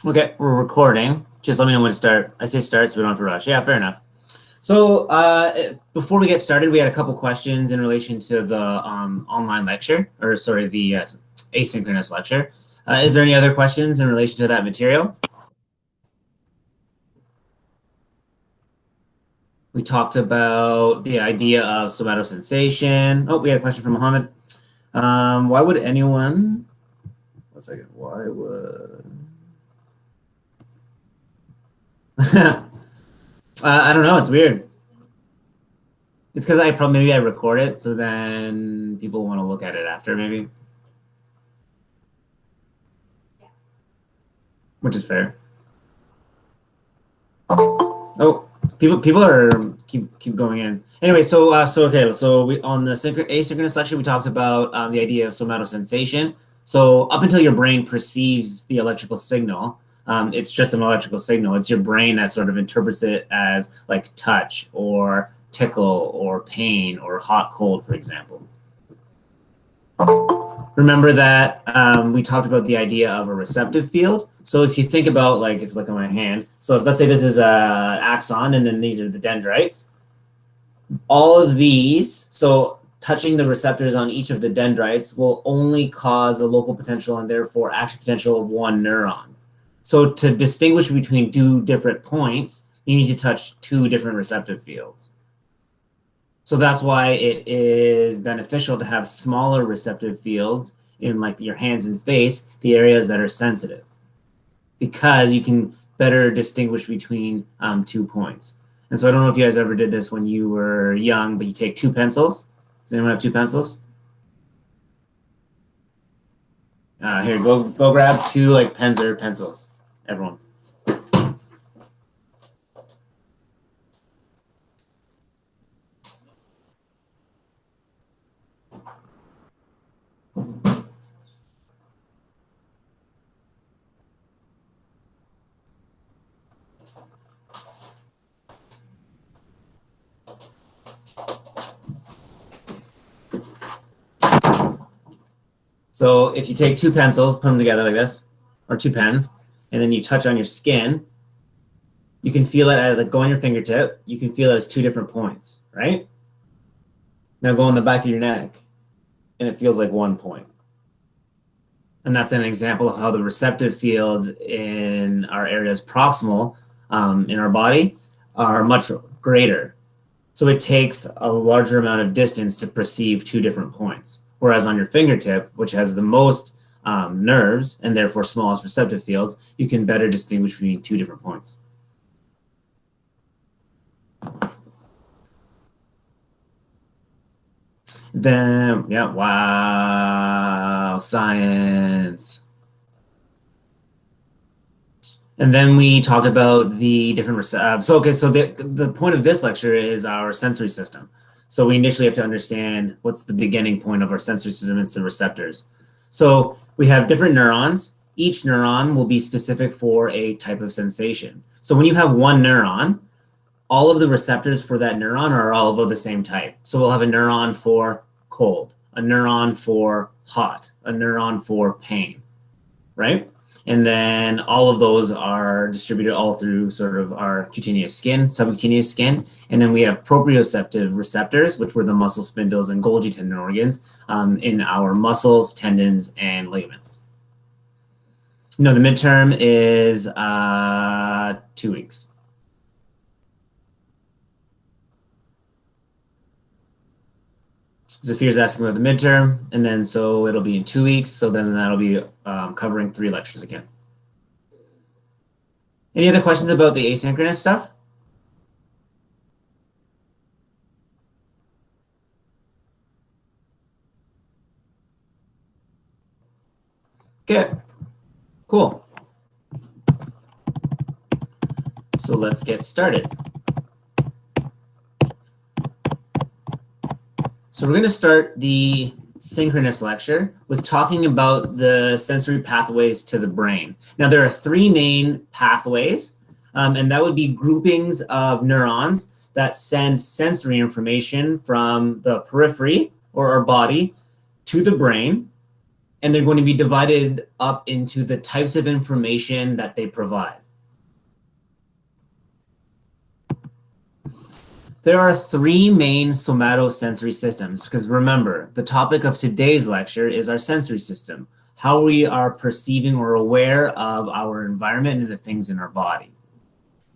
Okay, we're recording. Just let me know when to start. I say start so we don't have to rush. Yeah, fair enough. So before we get started, we had a couple questions in relation to the online lecture, or sorry, the asynchronous lecture. Is there any other questions in relation to that material? We talked about the idea of somatosensation. Oh, we had a question from Mohammed. Why would anyone, one second, why would, I don't know, it's weird. It's because maybe I record it, so then people want to look at it after, maybe. Which is fair. Oh, people are keep going in. Anyway, so we on the asynchronous lecture we talked about the idea of somatosensation. So up until your brain perceives the electrical signal, it's just an electrical signal. It's your brain that sort of interprets it as like touch or tickle or pain or hot, cold, for example. Remember that we talked about the idea of a receptive field. So if you think about, like, if you look at my hand, so if let's say this is a axon and then these are the dendrites, all of these, so touching the receptors on each of the dendrites will only cause a local potential and therefore action potential of one neuron. So to distinguish between two different points, you need to touch two different receptive fields. So that's why it is beneficial to have smaller receptive fields in, like, your hands and face, the areas that are sensitive, because you can better distinguish between 2 points. And so I don't know if you guys ever did this when you were young, but you take 2 pencils. Does anyone have 2 pencils? Here, go grab 2 like pens or pencils, everyone. So if you take 2 pencils, put them together like this, or 2 pens, and then you touch on your skin, you can feel it as, like, go on your fingertip. You can feel it as 2 different points, right? Now go on the back of your neck, and it feels like 1 point. And that's an example of how the receptive fields in our areas proximal in our body are much greater. So it takes a larger amount of distance to perceive 2 different points. Whereas on your fingertip, which has the most nerves and therefore smallest receptive fields, you can better distinguish between 2 different points. Then, yeah, wow, science. And then we talked about the different so the point of this lecture is our sensory system. So we initially have to understand what's the beginning point of our sensory system. It's the receptors. So we have different neurons. Each neuron will be specific for a type of sensation. So when you have one neuron, all of the receptors for that neuron are all of the same type. So we'll have a neuron for cold, a neuron for hot, a neuron for pain, right? And then all of those are distributed all through sort of our cutaneous skin, subcutaneous skin. And then we have proprioceptive receptors, which were the muscle spindles and Golgi tendon organs in our muscles, tendons, and ligaments. No, the midterm is 2 weeks. Zafir's asking about the midterm, and then so it'll be in 2 weeks. So then that'll be covering 3 lectures again. Any other questions about the asynchronous stuff? Okay, cool. So let's get started. So we're going to start the synchronous lecture with talking about the sensory pathways to the brain. Now, there are 3 main pathways, and that would be groupings of neurons that send sensory information from the periphery or our body to the brain, and they're going to be divided up into the types of information that they provide. There are three main somatosensory systems, because remember, the topic of today's lecture is our sensory system, how we are perceiving or aware of our environment and the things in our body.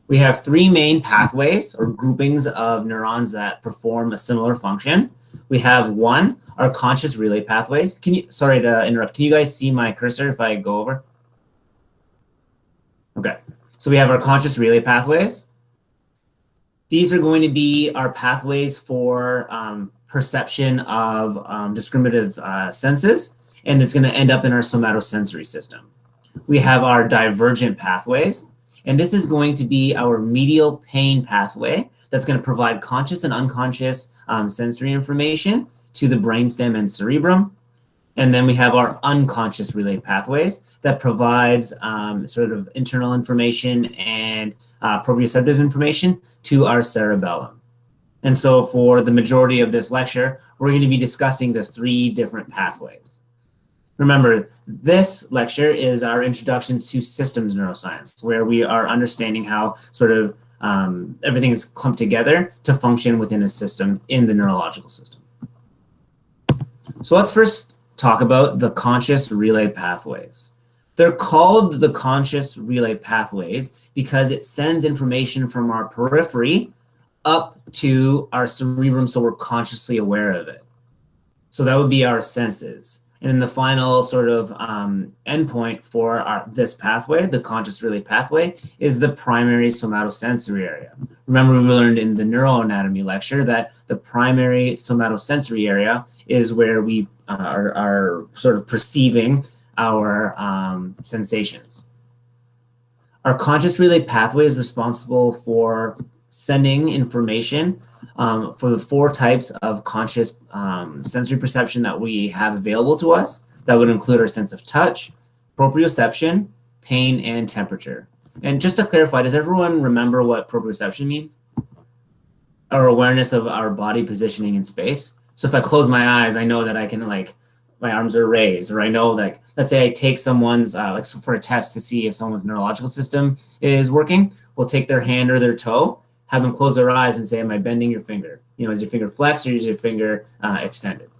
We have three main pathways or groupings of neurons that perform a similar function. We have one, our conscious relay pathways. Sorry to interrupt, can you guys see my cursor if I go over? Okay, so we have our conscious relay pathways. These are going to be our pathways for perception of discriminative senses, and it's going to end up in our somatosensory system. We have our divergent pathways, and this is going to be our medial pain pathway that's going to provide conscious and unconscious sensory information to the brainstem and cerebrum. And then we have our unconscious relay pathways that provides sort of internal information and proprioceptive information to our cerebellum. And so for the majority of this lecture, we're going to be discussing the three different pathways. Remember, this lecture is our introductions to systems neuroscience, where we are understanding how sort of everything is clumped together to function within a system in the neurological system. So let's first talk about the conscious relay pathways. They're called the conscious relay pathways because it sends information from our periphery up to our cerebrum so we're consciously aware of it. So that would be our senses. And then the final sort of endpoint for this pathway, the conscious relay pathway, is the primary somatosensory area. Remember, we learned in the neuroanatomy lecture that the primary somatosensory area is where we are sort of perceiving our sensations. Our conscious relay pathway is responsible for sending information for the four types of conscious sensory perception that we have available to us. That would include our sense of touch, proprioception, pain, and temperature. And just to clarify, does everyone remember what proprioception means? Our awareness of our body positioning in space. So if I close my eyes, I know that I can, like, my arms are raised, or I know that, let's say I take someone's, like for a test to see if someone's neurological system is working, we'll take their hand or their toe, have them close their eyes and say, am I bending your finger? You know, is your finger flexed or is your finger extended?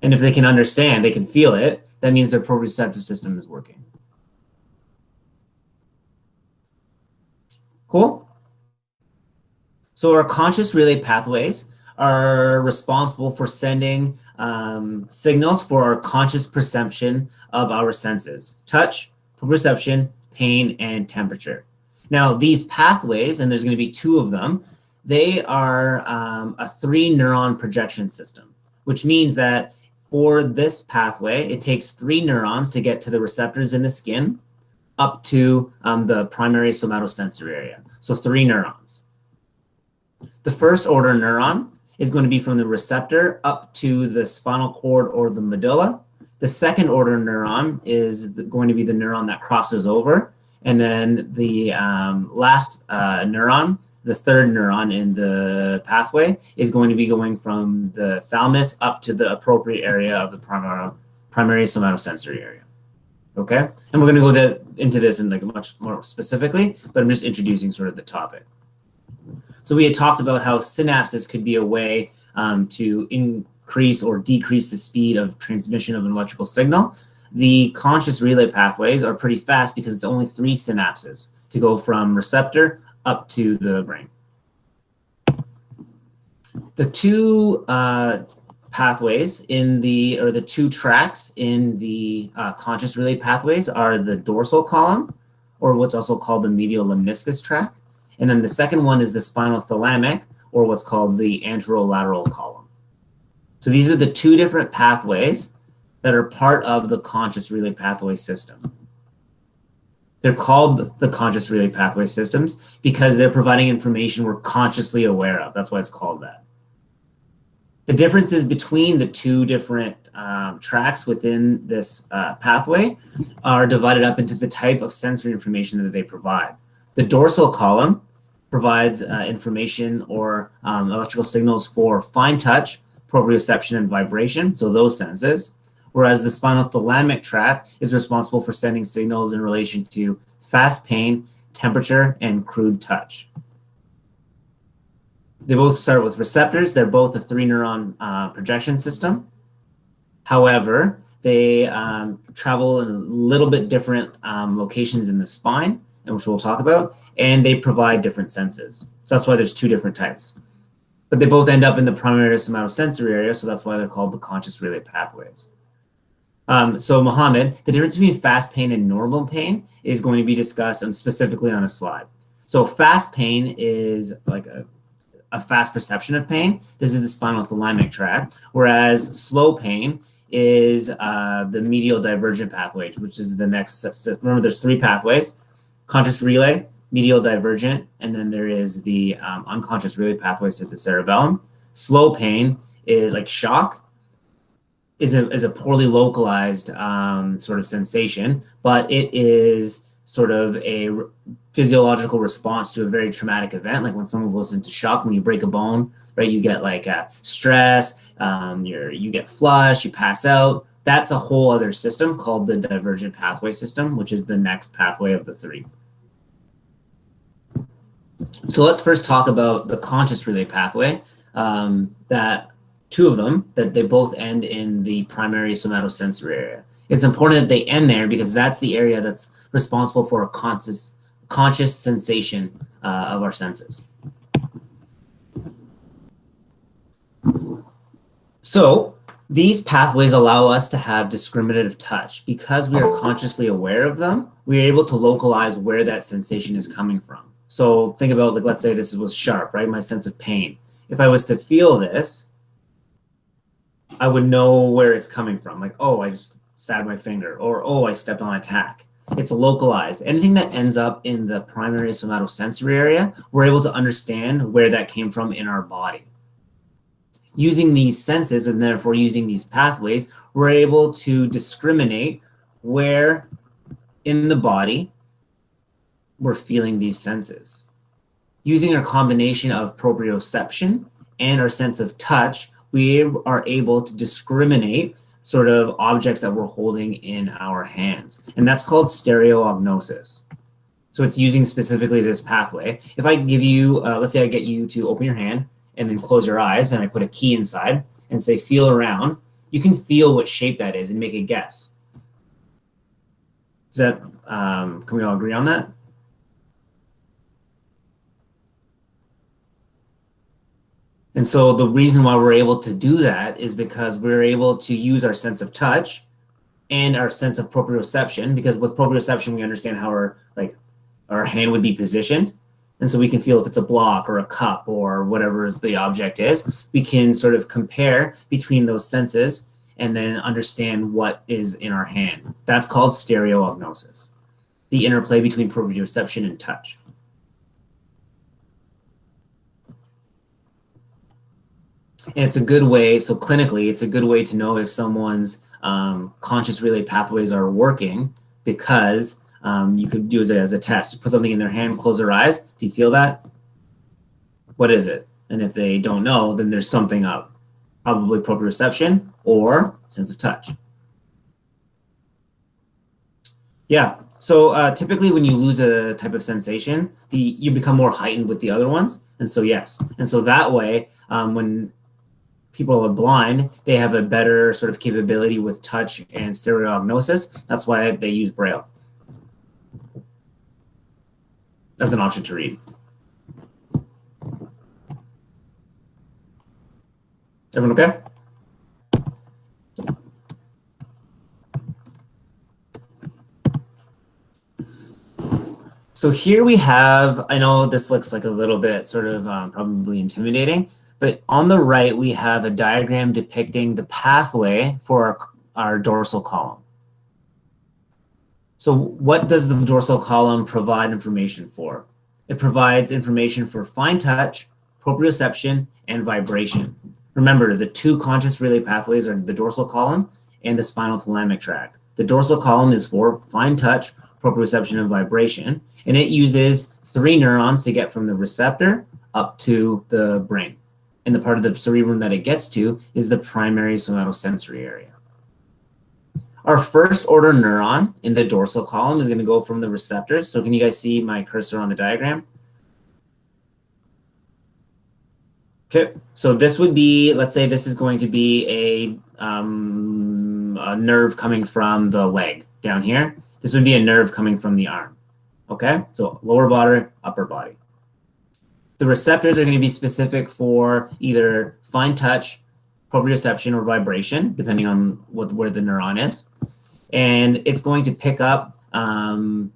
And if they can understand, they can feel it, that means their proprioceptive system is working. Cool? So our conscious relay pathways are responsible for sending signals for our conscious perception of our senses: touch, proprioception, pain, and temperature. Now, these pathways, and there's going to be two of them, they are a 3-neuron projection system, which means that for this pathway, it takes 3 neurons to get to the receptors in the skin up to the primary somatosensory area. So 3 neurons. The first order neuron is going to be from the receptor up to the spinal cord or the medulla. The second order neuron is going to be the neuron that crosses over. And then the last neuron, the third neuron in the pathway, is going to be going from the thalamus up to the appropriate area of the primary somatosensory area. Okay? And we're going to go into this in like much more specifically, but I'm just introducing sort of the topic. So we had talked about how synapses could be a way to increase or decrease the speed of transmission of an electrical signal. The conscious relay pathways are pretty fast because it's only 3 synapses to go from receptor up to the brain. The 2 pathways in the 2 tracks in the conscious relay pathways are the dorsal column, or what's also called the medial lemniscus tract. And then the second one is the spinal thalamic, or what's called the anterolateral column. So these are the 2 different pathways that are part of the conscious relay pathway system. They're called the conscious relay pathway systems because they're providing information we're consciously aware of. That's why it's called that. The differences between the 2 different tracks within this pathway are divided up into the type of sensory information that they provide. The dorsal column provides information or electrical signals for fine touch, proprioception, and vibration, so those senses, whereas the spinothalamic tract is responsible for sending signals in relation to fast pain, temperature, and crude touch. They both start with receptors. They're both a 3-neuron projection system. However, they travel in a little bit different locations in the spine, which we'll talk about, and they provide different senses. So that's why there's 2 different types. But they both end up in the primary somatosensory area, so that's why they're called the conscious relay pathways. So Mohammed, the difference between fast pain and normal pain is going to be discussed specifically on a slide. So fast pain is like a fast perception of pain. This is the spinothalamic tract, whereas slow pain is the medial divergent pathway, which is the next. Remember, there's 3 pathways: conscious relay, medial divergent, and then there is the unconscious relay pathways at the cerebellum. Slow pain is like shock, is a poorly localized sort of sensation, but it is sort of a physiological response to a very traumatic event. Like when someone goes into shock, when you break a bone, right? You get like stress, you get flush, you pass out. That's a whole other system called the divergent pathway system, which is the next pathway of the 3. So let's first talk about the conscious relay pathway. That 2 of them, that they both end in the primary somatosensory area. It's important that they end there because that's the area that's responsible for a conscious sensation of our senses. So these pathways allow us to have discriminative touch. Because we are consciously aware of them, we are able to localize where that sensation is coming from. So think about, like, let's say this was sharp, right? My sense of pain. If I was to feel this, I would know where it's coming from. Like, oh, I just stabbed my finger, or oh, I stepped on a tack. It's localized. Anything that ends up in the primary somatosensory area, we're able to understand where that came from in our body. Using these senses, and therefore using these pathways, we're able to discriminate where in the body we're feeling these senses. Using a combination of proprioception and our sense of touch, we are able to discriminate sort of objects that we're holding in our hands. And that's called stereognosis. So it's using specifically this pathway. If I give you, let's say I get you to open your hand and then close your eyes, and I put a key inside and say, feel around, you can feel what shape that is and make a guess. Is that, can we all agree on that? And so the reason why we're able to do that is because we're able to use our sense of touch and our sense of proprioception, because with proprioception, we understand how our hand would be positioned. And so we can feel if it's a block or a cup or whatever the object is. We can sort of compare between those senses and then understand what is in our hand. That's called stereognosis, the interplay between proprioception and touch. And it's a good way, so clinically, it's a good way to know if someone's conscious relay pathways are working, because you could use it as a test. Put something in their hand, close their eyes. Do you feel that? What is it? And if they don't know, then there's something up. Probably proprioception or sense of touch. Yeah, so typically when you lose a type of sensation, you become more heightened with the other ones. And so yes, and so that way, when people are blind, they have a better sort of capability with touch and stereognosis. That's why they use Braille as an option to read. Everyone okay? So here we have, I know this looks like a little bit sort of probably intimidating, but on the right, we have a diagram depicting the pathway for our dorsal column. So what does the dorsal column provide information for? It provides information for fine touch, proprioception, and vibration. Remember, the 2 conscious relay pathways are the dorsal column and the spinothalamic tract. The dorsal column is for fine touch, proprioception and vibration, and it uses 3 neurons to get from the receptor up to the brain. And the part of the cerebrum that it gets to is the primary somatosensory area. Our first order neuron in the dorsal column is going to go from the receptors. So can you guys see my cursor on the diagram? Okay, so this would be, let's say this is going to be a nerve coming from the leg down here. This would be a nerve coming from the arm. Okay, so lower body, upper body. The receptors are going to be specific for either fine touch, proprioception, or vibration, depending on where the neuron is. And it's going to pick up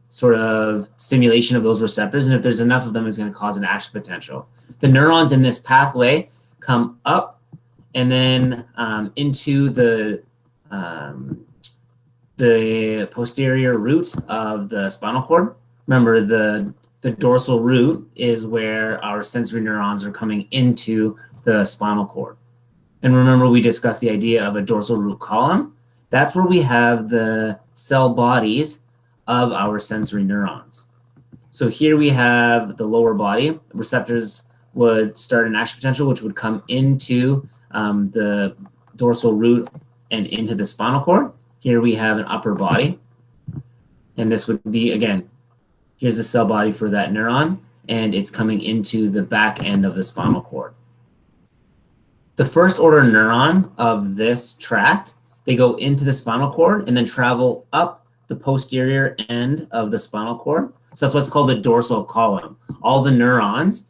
sort of stimulation of those receptors. And if there's enough of them, it's going to cause an action potential. The neurons in this pathway come up and then into the posterior root of the spinal cord. Remember, the dorsal root is where our sensory neurons are coming into the spinal cord. And remember, we discussed the idea of a dorsal root column. That's where we have the cell bodies of our sensory neurons. So here we have the lower body. Receptors would start an action potential, which would come into the dorsal root and into the spinal cord. Here we have an upper body. And this would be, again, here's the cell body for that neuron, and it's coming into the back end of the spinal cord. The first order neuron of this tract, they go into the spinal cord and then travel up the posterior end of the spinal cord. So that's what's called the dorsal column. All the neurons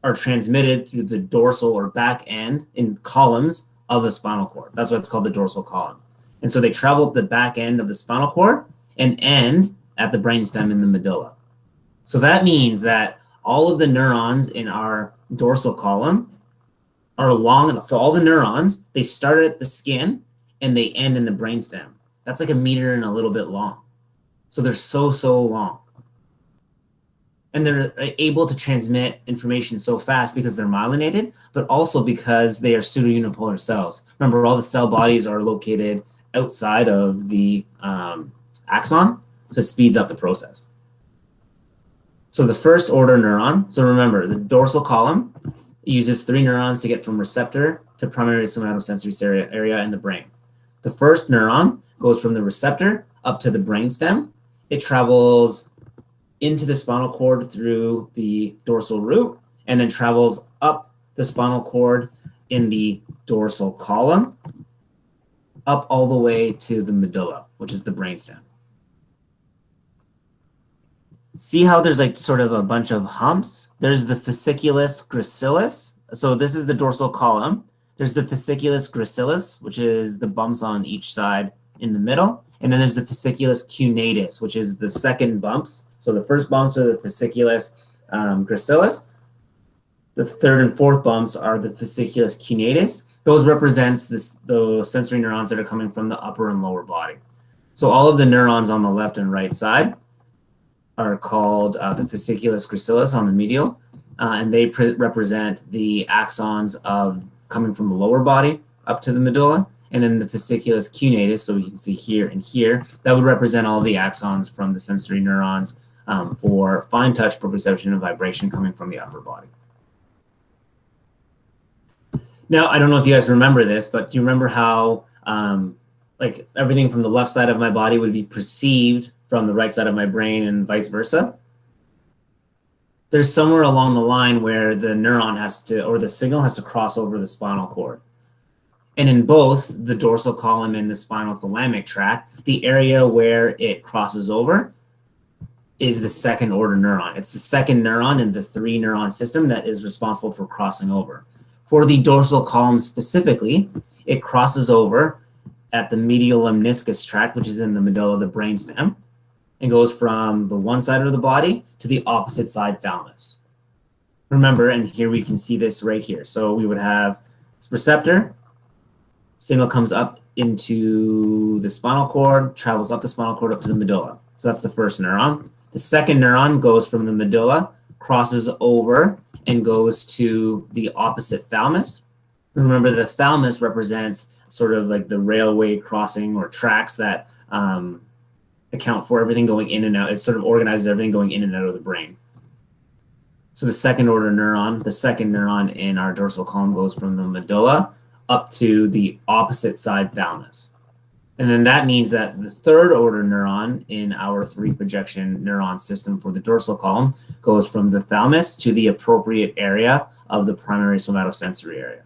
are transmitted through the dorsal or back end in columns of the spinal cord. That's what's called the dorsal column. And so they travel up the back end of the spinal cord and end at the brainstem in the medulla. So that means that all of the neurons in our dorsal column are long enough. So all the neurons, they start at the skin and they end in the brainstem. That's like 1 meter and a little bit long. So they're so long. And they're able to transmit information so fast because they're myelinated, but also because they are pseudounipolar cells. Remember, all the cell bodies are located outside of the axon, so it speeds up the process. So the first order neuron, so remember, the dorsal column uses 3 neurons to get from receptor to primary somatosensory area in the brain. The first neuron goes from the receptor up to the brainstem. It travels into the spinal cord through the dorsal root and then travels up the spinal cord in the dorsal column, up all the way to the medulla, which is the brainstem. See how there's like sort of a bunch of humps? There's the fasciculus gracilis. So this is the dorsal column. There's the fasciculus gracilis, which is the bumps on each side in the middle. And then there's the fasciculus cunatus, which is the second bumps. So the first bumps are the fasciculus gracilis. The third and fourth bumps are the fasciculus cunatus. Those represents the sensory neurons that are coming from the upper and lower body. So all of the neurons on the left and right side are called the fasciculus gracilis on the medial, and they represent the axons of coming from the lower body up to the medulla, and then the fasciculus cunatus, so you can see here and here, that would represent all the axons from the sensory neurons for fine touch, proprioception, and vibration coming from the upper body. Now, I don't know if you guys remember this, but do you remember how like everything from the left side of my body would be perceived from the right side of my brain and vice versa? There's somewhere along the line where the neuron has to, or the signal has to cross over the spinal cord. And in both the dorsal column and the spinal thalamic tract, the area where it crosses over is the second order neuron. It's the second neuron in the 3 neuron system that is responsible for crossing over. For the dorsal column specifically, it crosses over at the medial lemniscus tract, which is in the medulla of the brainstem, and goes from the one side of the body to the opposite side thalamus. Remember, and here we can see this right here. So we would have receptor, signal comes up into the spinal cord, travels up the spinal cord up to the medulla. So that's the first neuron. The second neuron goes from the medulla, crosses over, and goes to the opposite thalamus. Remember, the thalamus represents sort of like the railway crossing or tracks that account for everything going in and out. It sort of organizes everything going in and out of the brain. So the second order neuron, the second neuron in our dorsal column goes from the medulla up to the opposite side thalamus. And then that means that the third order neuron in our 3 projection neuron system for the dorsal column goes from the thalamus to the appropriate area of the primary somatosensory area.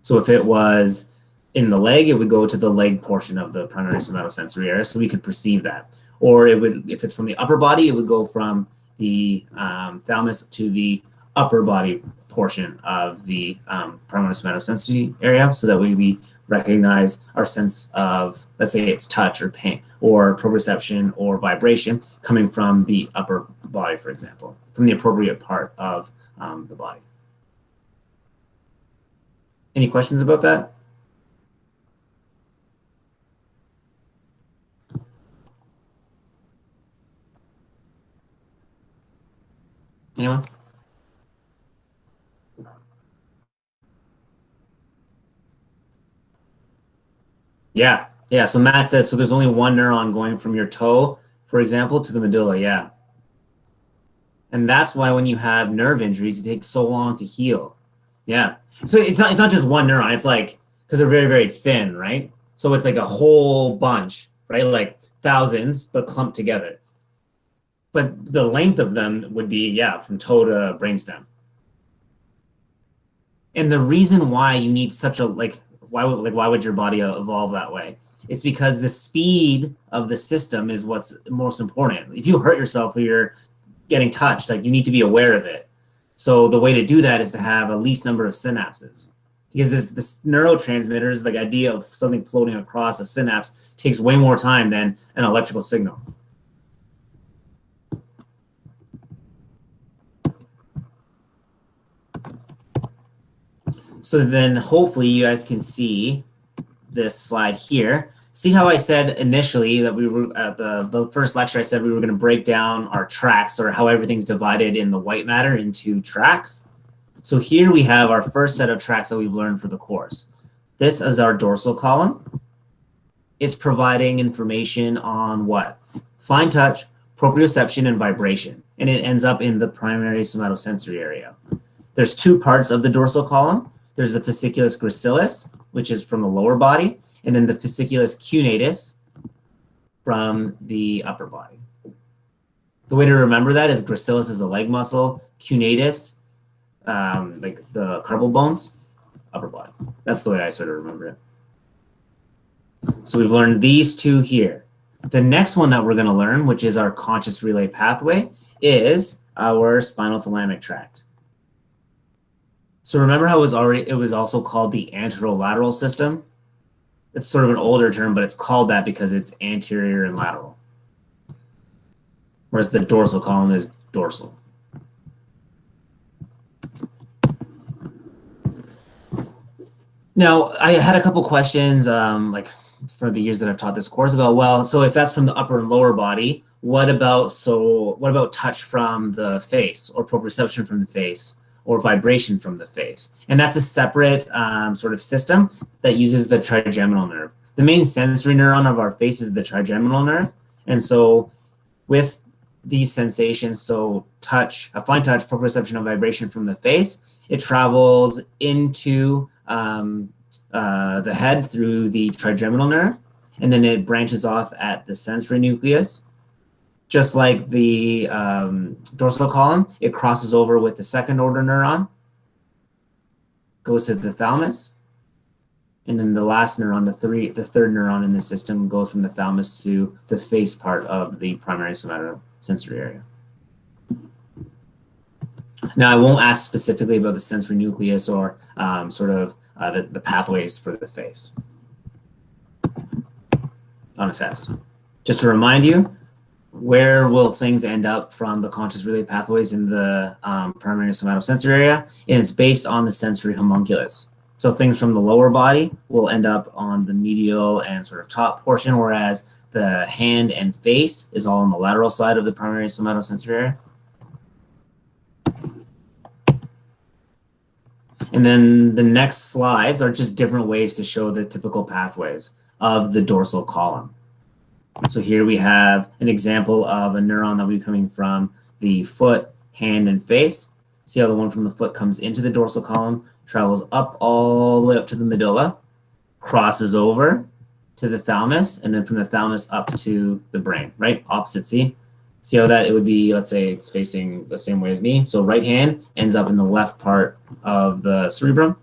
So if it was in the leg, it would go to the leg portion of the primary somatosensory area, so we could perceive that. Or it would, if it's from the upper body, it would go from the thalamus to the upper body portion of the primary somatosensory area, so that way we recognize our sense of, let's say it's touch or pain or proprioception or vibration coming from the upper body, for example, from the appropriate part of the body. Any questions about that? Anyone? Yeah. Yeah. So Matt says, so there's only one neuron going from your toe, for example, to the medulla. Yeah. And that's why when you have nerve injuries, it takes so long to heal. Yeah. So it's not just one neuron. It's like, because they're very, very thin, right? So it's like a whole bunch, right? Like thousands, but clumped together. But the length of them would be, yeah, from toe to brainstem. And the reason why you need such a, why would your body evolve that way? It's because the speed of the system is what's most important. If you hurt yourself or you're getting touched, like, you need to be aware of it. So the way to do that is to have a least number of synapses, because this neurotransmitters, the idea of something floating across a synapse, takes way more time than an electrical signal. So then hopefully you guys can see this slide here. See how I said initially that we were at the first lecture, I said we were going to break down our tracks, or how everything's divided in the white matter, into tracks. So here we have our first set of tracks that we've learned for the course. This is our dorsal column. It's providing information on what? Fine touch, proprioception, and vibration. And it ends up in the primary somatosensory area. There's 2 parts of the dorsal column. There's the fasciculus gracilis, which is from the lower body, and then the fasciculus cunatus from the upper body. The way to remember that is gracilis is a leg muscle, cunatus, like the carpal bones, upper body. That's the way I sort of remember it. So we've learned these 2 here. The next one that we're going to learn, which is our conscious relay pathway, is our spinal thalamic tract. So remember how it was also called the anterolateral system? It's sort of an older term, but it's called that because it's anterior and lateral. Whereas the dorsal column is dorsal. Now, I had a couple questions, like for the years that I've taught this course about, well, so if that's from the upper and lower body, what about touch from the face, or proprioception from the face, or vibration from the face? And that's a separate sort of system that uses the trigeminal nerve. The main sensory neuron of our face is the trigeminal nerve. And so with these sensations, so touch, a fine touch, proprioception, and vibration from the face, it travels into the head through the trigeminal nerve, and then it branches off at the sensory nucleus. Just like the dorsal column, it crosses over with the second order neuron, goes to the thalamus, and then the last neuron, the third neuron in the system, goes from the thalamus to the face part of the primary somatosensory area. Now, I won't ask specifically about the sensory nucleus or the pathways for the face on a test. Just to remind you, where will things end up from the conscious relay pathways in the primary somatosensory area? And it's based on the sensory homunculus. So things from the lower body will end up on the medial and sort of top portion, whereas the hand and face is all on the lateral side of the primary somatosensory area. And then the next slides are just different ways to show the typical pathways of the dorsal column. So here we have an example of a neuron that will be coming from the foot, hand, and face. See how the one from the foot comes into the dorsal column, travels up all the way up to the medulla, crosses over to the thalamus, and then from the thalamus up to the brain, right? Opposite, see? See how that it would be, let's say it's facing the same way as me. So right hand ends up in the left part of the cerebrum.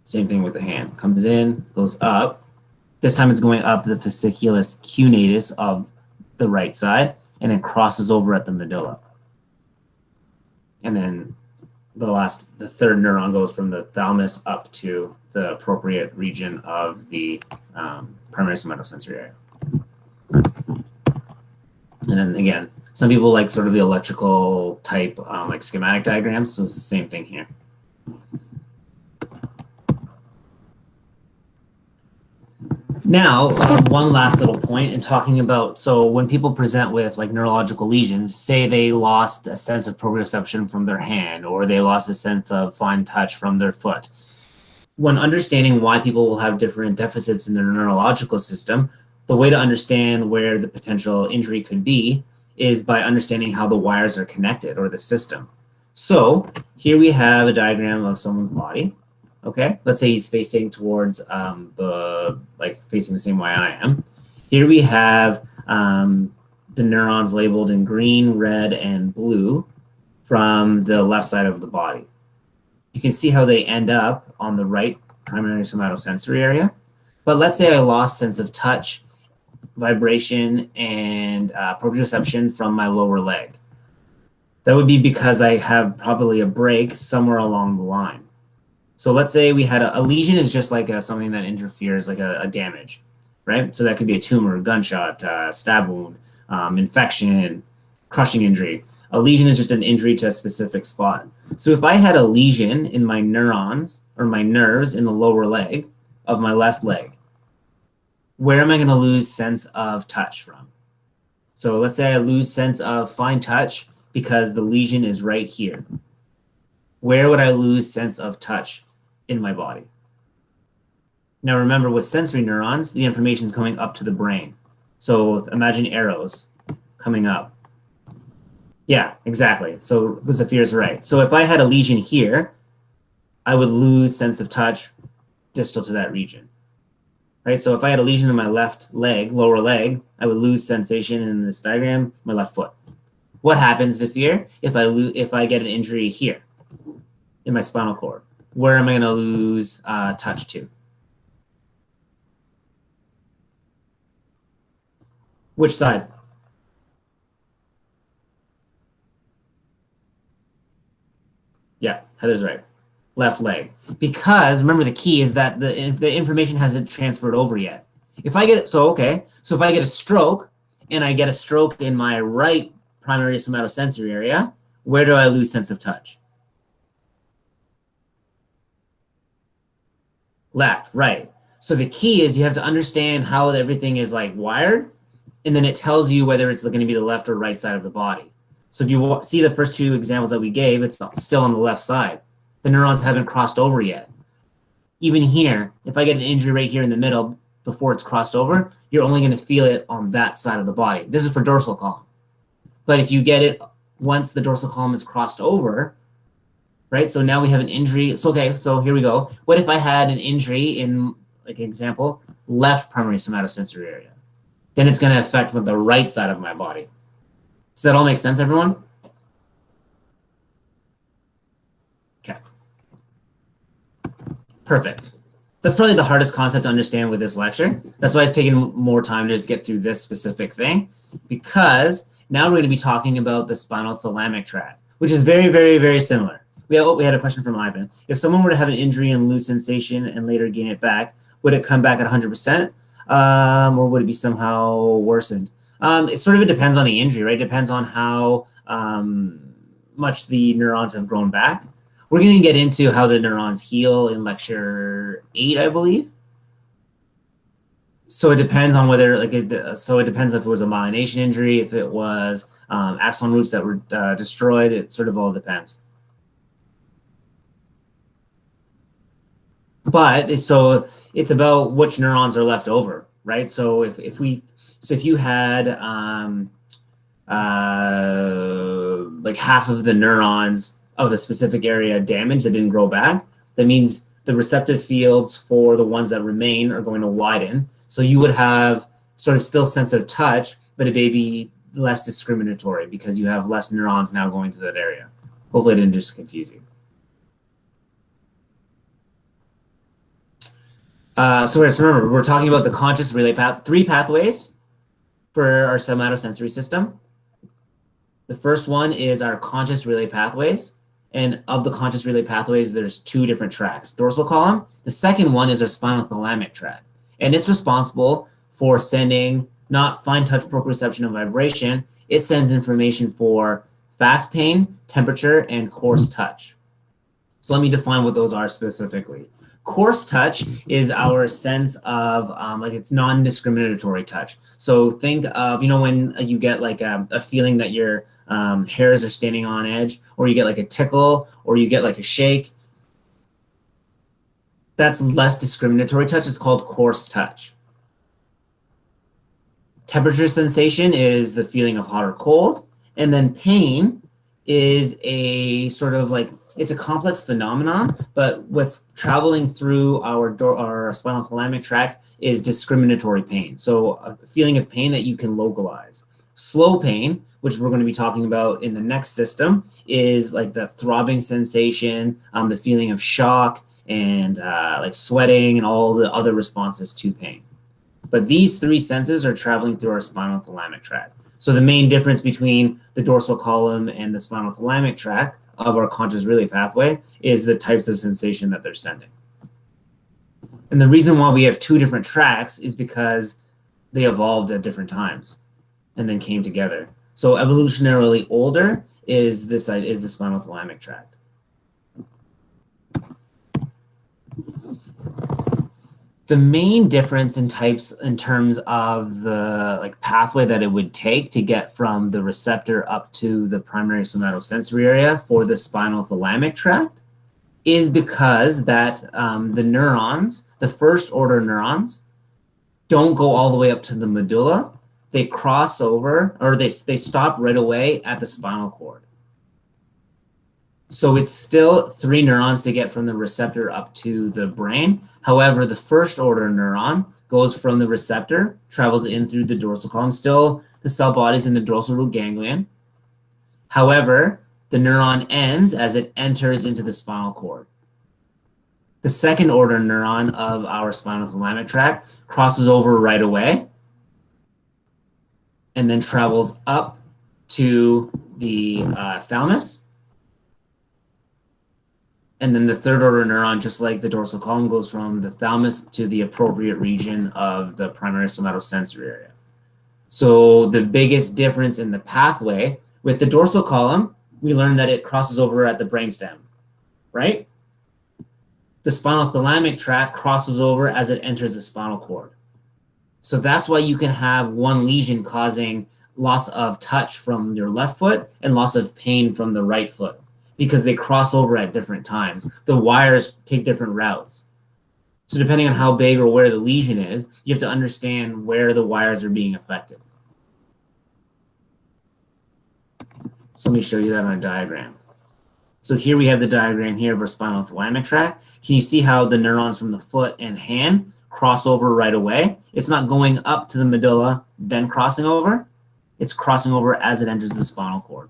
Same thing with the hand. Comes in, goes up. This time it's going up the fasciculus cunatus of the right side, and then crosses over at the medulla. And then the third neuron goes from the thalamus up to the appropriate region of the primary somatosensory area. And then again, some people like sort of the electrical type, like schematic diagrams. So it's the same thing here. Now, one last little point in talking about, so when people present with like neurological lesions, say they lost a sense of proprioception from their hand, or they lost a sense of fine touch from their foot. When understanding why people will have different deficits in their neurological system, the way to understand where the potential injury could be is by understanding how the wires are connected, or the system. So here we have a diagram of someone's body. Okay, let's say he's facing towards facing the same way I am. Here we have the neurons labeled in green, red, and blue from the left side of the body. You can see how they end up on the right primary somatosensory area. But let's say I lost sense of touch, vibration, and proprioception from my lower leg. That would be because I have probably a break somewhere along the line. So let's say we had a lesion is just like something that interferes, like a damage, right? So that could be a tumor, gunshot, stab wound, infection, crushing injury. A lesion is just an injury to a specific spot. So if I had a lesion in my neurons or my nerves in the lower leg of my left leg, where am I going to lose sense of touch from? So let's say I lose sense of fine touch because the lesion is right here. Where would I lose sense of touch in my body? Now remember, with sensory neurons, the information is coming up to the brain. So imagine arrows coming up. Yeah, exactly. So Zafir's right. So if I had a lesion here, I would lose sense of touch distal to that region. Right? So if I had a lesion in my left leg, lower leg, I would lose sensation in this diagram, my left foot. What happens, Zafir, if I get an injury here in my spinal cord? Where am I going to lose touch to? Which side? Yeah, Heather's right. Left leg. Because remember, the key is that the information hasn't transferred over yet. If I get so if I get a stroke and I get a stroke in my right primary somatosensory area, where do I lose sense of touch? Left, right. So the key is you have to understand how everything is like wired, and then it tells you whether it's going to be the left or right side of the body. So do you see the first two examples that we gave? It's still on the left side. The neurons haven't crossed over yet. Even here, if I get an injury right here in the middle before it's crossed over, you're only going to feel it on that side of the body. This is for dorsal column. But if you get it once the dorsal column is crossed over, right? So now we have an injury. So, okay, so here we go. What if I had an injury in, like example, left primary somatosensory area? Then it's going to affect the right side of my body. Does that all make sense, everyone? Okay. Perfect. That's probably the hardest concept to understand with this lecture. That's why I've taken more time to just get through this specific thing, because now we're going to be talking about the spinal thalamic tract, which is very, very, very similar. We had a question from Ivan. If someone were to have an injury and lose sensation and later gain it back, would it come back at 100%, or would it be somehow worsened? It sort of depends on the injury, right? It depends on how much the neurons have grown back. We're going to get into how the neurons heal in lecture 8, I believe. So it depends on whether, so it depends if it was a myelination injury, if it was axon roots that were destroyed. It sort of all depends. But so it's about which neurons are left over, right? So if you had like half of the neurons of a specific area damaged that didn't grow back, that means the receptive fields for the ones that remain are going to widen. So you would have sort of still sense of touch, but it may be less discriminatory because you have less neurons now going to that area. Hopefully I didn't just confuse you. So remember, we're talking about the conscious relay path, 3 pathways for our somatosensory system. The first one is our conscious relay pathways. And of the conscious relay pathways, there's 2 different tracks, dorsal column. The second one is our spinal thalamic tract. And it's responsible for sending not fine touch proprioception and vibration. It sends information for fast pain, temperature, and coarse touch. So let me define what those are specifically. Coarse touch is our sense of like it's non-discriminatory touch. So think of, when you get like a feeling that your hairs are standing on edge, or you get like a tickle, or you get like a shake. That's less discriminatory touch. It's called coarse touch. Temperature sensation is the feeling of hot or cold. And then pain is a sort of like, it's a complex phenomenon, but what's traveling through our spinal thalamic tract is discriminatory pain. So a feeling of pain that you can localize. Slow pain, which we're going to be talking about in the next system, is like the throbbing sensation, the feeling of shock, and like sweating and all the other responses to pain. But these 3 senses are traveling through our spinal thalamic tract. So the main difference between the dorsal column and the spinal thalamic tract of our conscious relay pathway is the types of sensation that they're sending. And the reason why we have 2 different tracks is because they evolved at different times and then came together. So evolutionarily older is the spinal thalamic tract. The main difference in terms of the like pathway that it would take to get from the receptor up to the primary somatosensory area for the spinal thalamic tract is because that the neurons, the first order neurons, don't go all the way up to the medulla. They cross over, or they stop right away at the spinal cord. So it's still 3 neurons to get from the receptor up to the brain. However, the first order neuron goes from the receptor, travels in through the dorsal column, still the cell body's in the dorsal root ganglion. However, the neuron ends as it enters into the spinal cord. The second order neuron of our spinal thalamic tract crosses over right away and then travels up to the thalamus. And then the third order neuron, just like the dorsal column, goes from the thalamus to the appropriate region of the primary somatosensory area. So the biggest difference in the pathway with the dorsal column, we learned that it crosses over at the brainstem, right? The spinal thalamic tract crosses over as it enters the spinal cord. So that's why you can have one lesion causing loss of touch from your left foot and loss of pain from the right foot, because they cross over at different times. The wires take different routes. So depending on how big or where the lesion is, you have to understand where the wires are being affected. So let me show you that on a diagram. So here we have the diagram here of our spinal thalamic tract. Can you see how the neurons from the foot and hand cross over right away? It's not going up to the medulla, then crossing over. It's crossing over as it enters the spinal cord.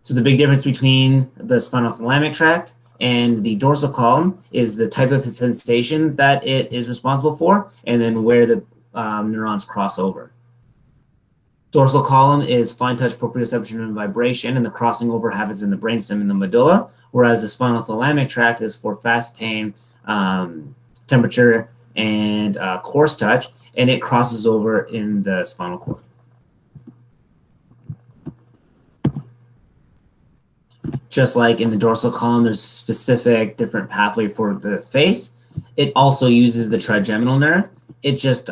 So the big difference between the spinal thalamic tract and the dorsal column is the type of sensation that it is responsible for, and then where the neurons cross over. Dorsal column is fine touch proprioception and vibration, and the crossing over happens in the brainstem and the medulla, whereas the spinal thalamic tract is for fast pain, temperature, and coarse touch, and it crosses over in the spinal cord. Just like in the dorsal column, there's a specific different pathway for the face. It also uses the trigeminal nerve. It just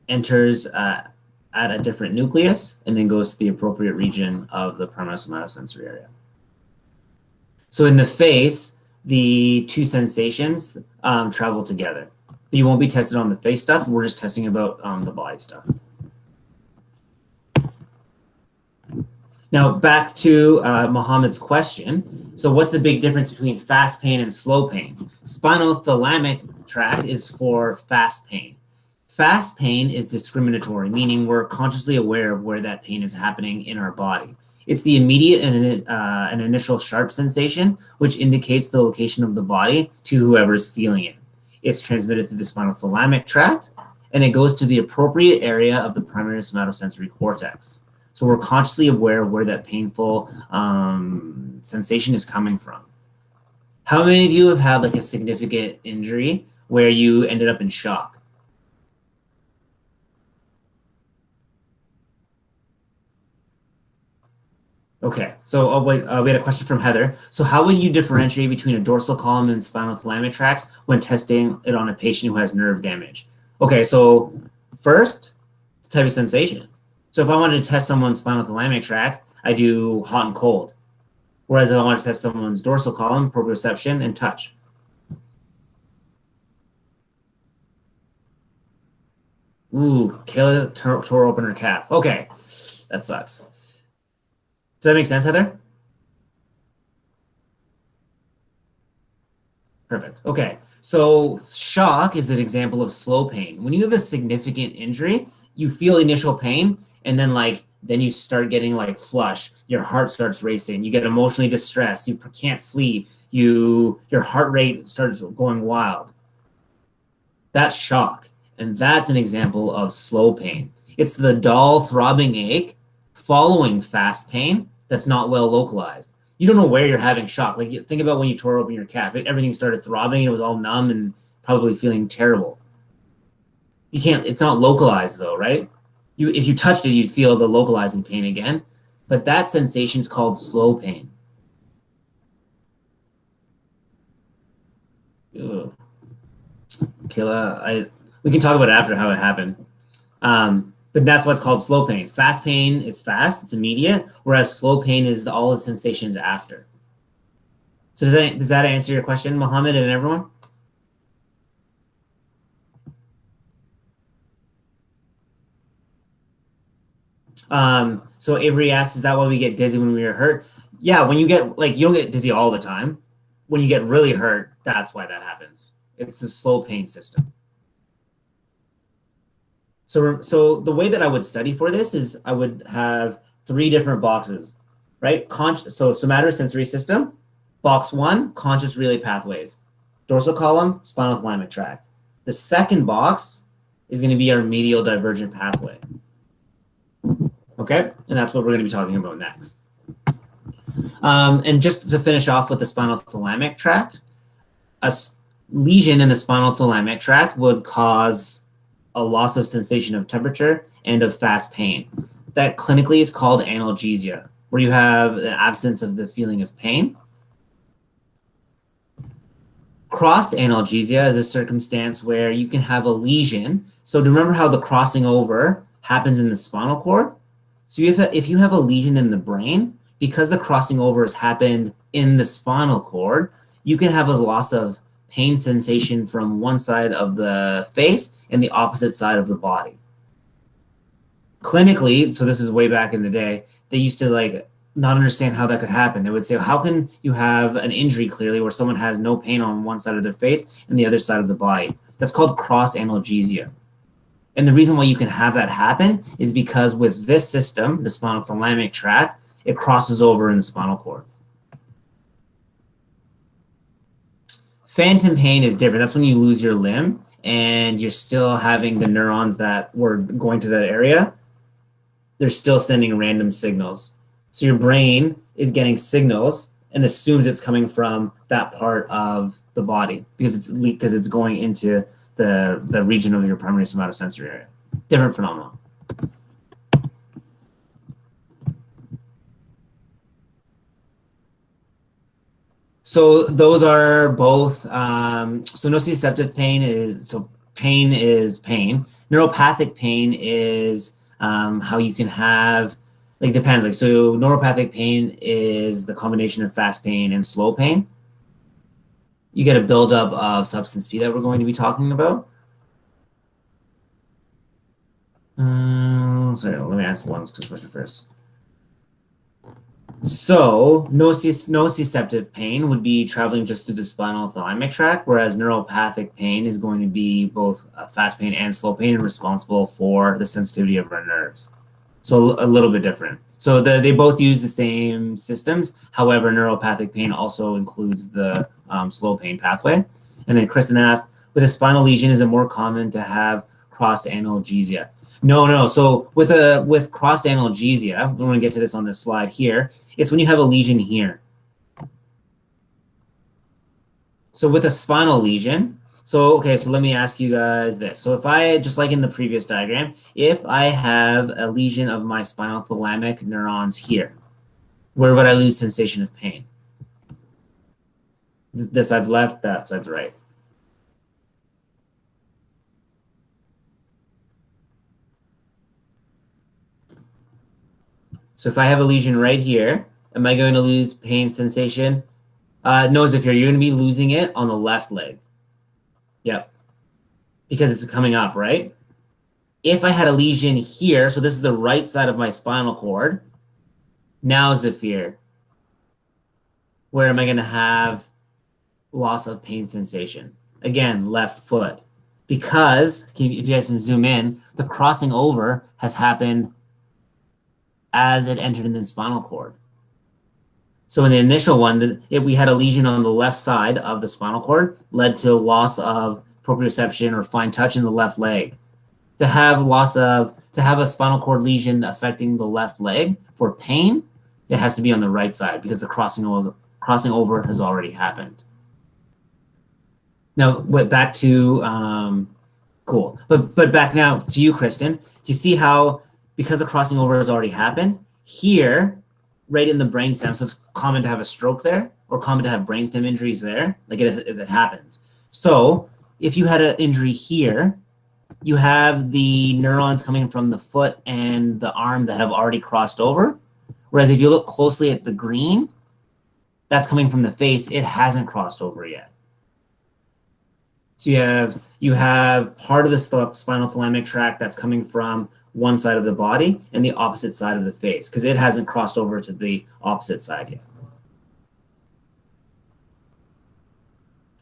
enters at a different nucleus and then goes to the appropriate region of the primary somatosensory area. So in the face, the two sensations travel together. But you won't be tested on the face stuff. We're just testing about the body stuff. Now back to Mohammed's question. So what's the big difference between fast pain and slow pain? Spinothalamic tract is for fast pain. Fast pain is discriminatory, meaning we're consciously aware of where that pain is happening in our body. It's the immediate and initial sharp sensation, which indicates the location of the body to whoever's feeling it. It's transmitted through the spinothalamic tract, and it goes to the appropriate area of the primary somatosensory cortex. So we're consciously aware of where that painful sensation is coming from. How many of you have had like a significant injury where you ended up in shock? Okay, so we had a question from Heather. So how would you differentiate between a dorsal column and spinothalamic tracts when testing it on a patient who has nerve damage? Okay, so first, the type of sensation. So if I wanted to test someone's spinothalamic tract, I do hot and cold. Whereas if I want to test someone's dorsal column, proprioception, and touch. Ooh, Kayla tore open her calf. Okay, that sucks. Does that make sense, Heather? Perfect. Okay. So shock is an example of slow pain. When you have a significant injury, you feel initial pain, and then you start getting like flush. Your heart starts racing. You get emotionally distressed. You can't sleep. Your heart rate starts going wild. That's shock. And that's an example of slow pain. It's the dull, throbbing ache following fast pain that's not well localized. You don't know where you're having shock. Like, think about when you tore open your calf. Everything started throbbing. It was all numb and probably feeling terrible. It's not localized though, right? If you touched it, you'd feel the localizing pain again. But that sensation is called slow pain. Ugh. Kayla, we can talk about it after how it happened. But that's what's called slow pain. Fast pain is fast, it's immediate, whereas slow pain is all the sensations after. So does that answer your question, Mohammed and everyone? So Avery asked, is that why we get dizzy when we are hurt? Yeah, when you get, you don't get dizzy all the time. When you get really hurt, that's why that happens. It's the slow pain system. So the way that I would study for this is I would have 3 different boxes, right? So somatosensory system, box 1, conscious relay pathways, dorsal column, spinothalamic tract. The second box is going to be our medial divergent pathway. Okay, and that's what we're going to be talking about next. And just to finish off with the spinothalamic tract, a lesion in the spinothalamic tract would cause a loss of sensation of temperature and of fast pain. That clinically is called analgesia, where you have an absence of the feeling of pain. Crossed analgesia is a circumstance where you can have a lesion. So remember how the crossing over happens in the spinal cord? So if you have a lesion in the brain, because the crossing over has happened in the spinal cord, you can have a loss of pain sensation from one side of the face and the opposite side of the body. Clinically, so this is way back in the day, they used to not understand how that could happen. They would say, how can you have an injury clearly where someone has no pain on one side of their face and the other side of the body? That's called cross analgesia. And the reason why you can have that happen is because with this system, the spinothalamic tract, it crosses over in the spinal cord. Phantom pain is different. That's when you lose your limb and you're still having the neurons that were going to that area. They're still sending random signals. So your brain is getting signals and assumes it's coming from that part of the body because it's going into the region of your primary somatosensory area. Different phenomenon. So those are both, so nociceptive pain is pain. Neuropathic pain is how you can have, depends. So neuropathic pain is the combination of fast pain and slow pain. you get a buildup of substance P that we're going to be talking about. Sorry, let me ask one question first. So nociceptive pain would be traveling just through the spinal thalamic tract, whereas neuropathic pain is going to be both fast pain and slow pain and responsible for the sensitivity of our nerves. So a little bit different. So they both use the same systems. However, neuropathic pain also includes the slow pain pathway. And then Kristen asked, with a spinal lesion, is it more common to have cross analgesia? No. So with cross analgesia, we're going to get to this on this slide here. It's when you have a lesion here. So with a spinal lesion, so let me ask you guys this. So if I, just like in the previous diagram, if I have a lesion of my spinal thalamic neurons here, where would I lose sensation of pain? This side's left, that side's right. So if I have a lesion right here, am I going to lose pain sensation? No, Zafir, you're going to be losing it on the left leg. Yep. Because it's coming up, right? If I had a lesion here, so this is the right side of my spinal cord. Now, Zafir, where am I going to have loss of pain sensation? Again, left foot. Because, if you guys can zoom in, the crossing over has happened as it entered in the spinal cord. So in the initial one, we had a lesion on the left side of the spinal cord, led to loss of proprioception or fine touch in the left leg. To have a spinal cord lesion affecting the left leg for pain, it has to be on the right side because the crossing over has already happened. Now, back to cool, but back now to you, Kristen. Do you see how, because the crossing over has already happened, here, right in the brainstem, so it's common to have a stroke there, or common to have brainstem injuries there, like it happens. So if you had an injury here, you have the neurons coming from the foot and the arm that have already crossed over. Whereas if you look closely at the green, that's coming from the face, it hasn't crossed over yet. So you have part of the spinal thalamic tract that's coming from one side of the body and the opposite side of the face, because it hasn't crossed over to the opposite side yet.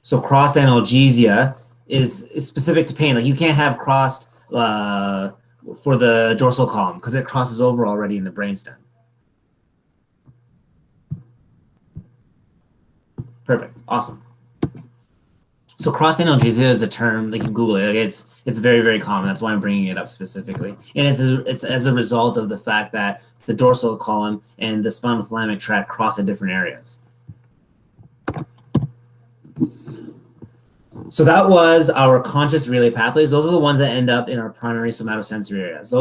So cross analgesia is specific to pain. Like you can't have crossed for the dorsal column because it crosses over already in the brainstem. Perfect, awesome. So cross analgesia is a term, like you Google it, like it's very, very common. That's why I'm bringing it up specifically. And it's as a result of the fact that the dorsal column and the spinal thalamic tract cross at different areas. So that was our conscious relay pathways. Those are the ones that end up in our primary somatosensory areas.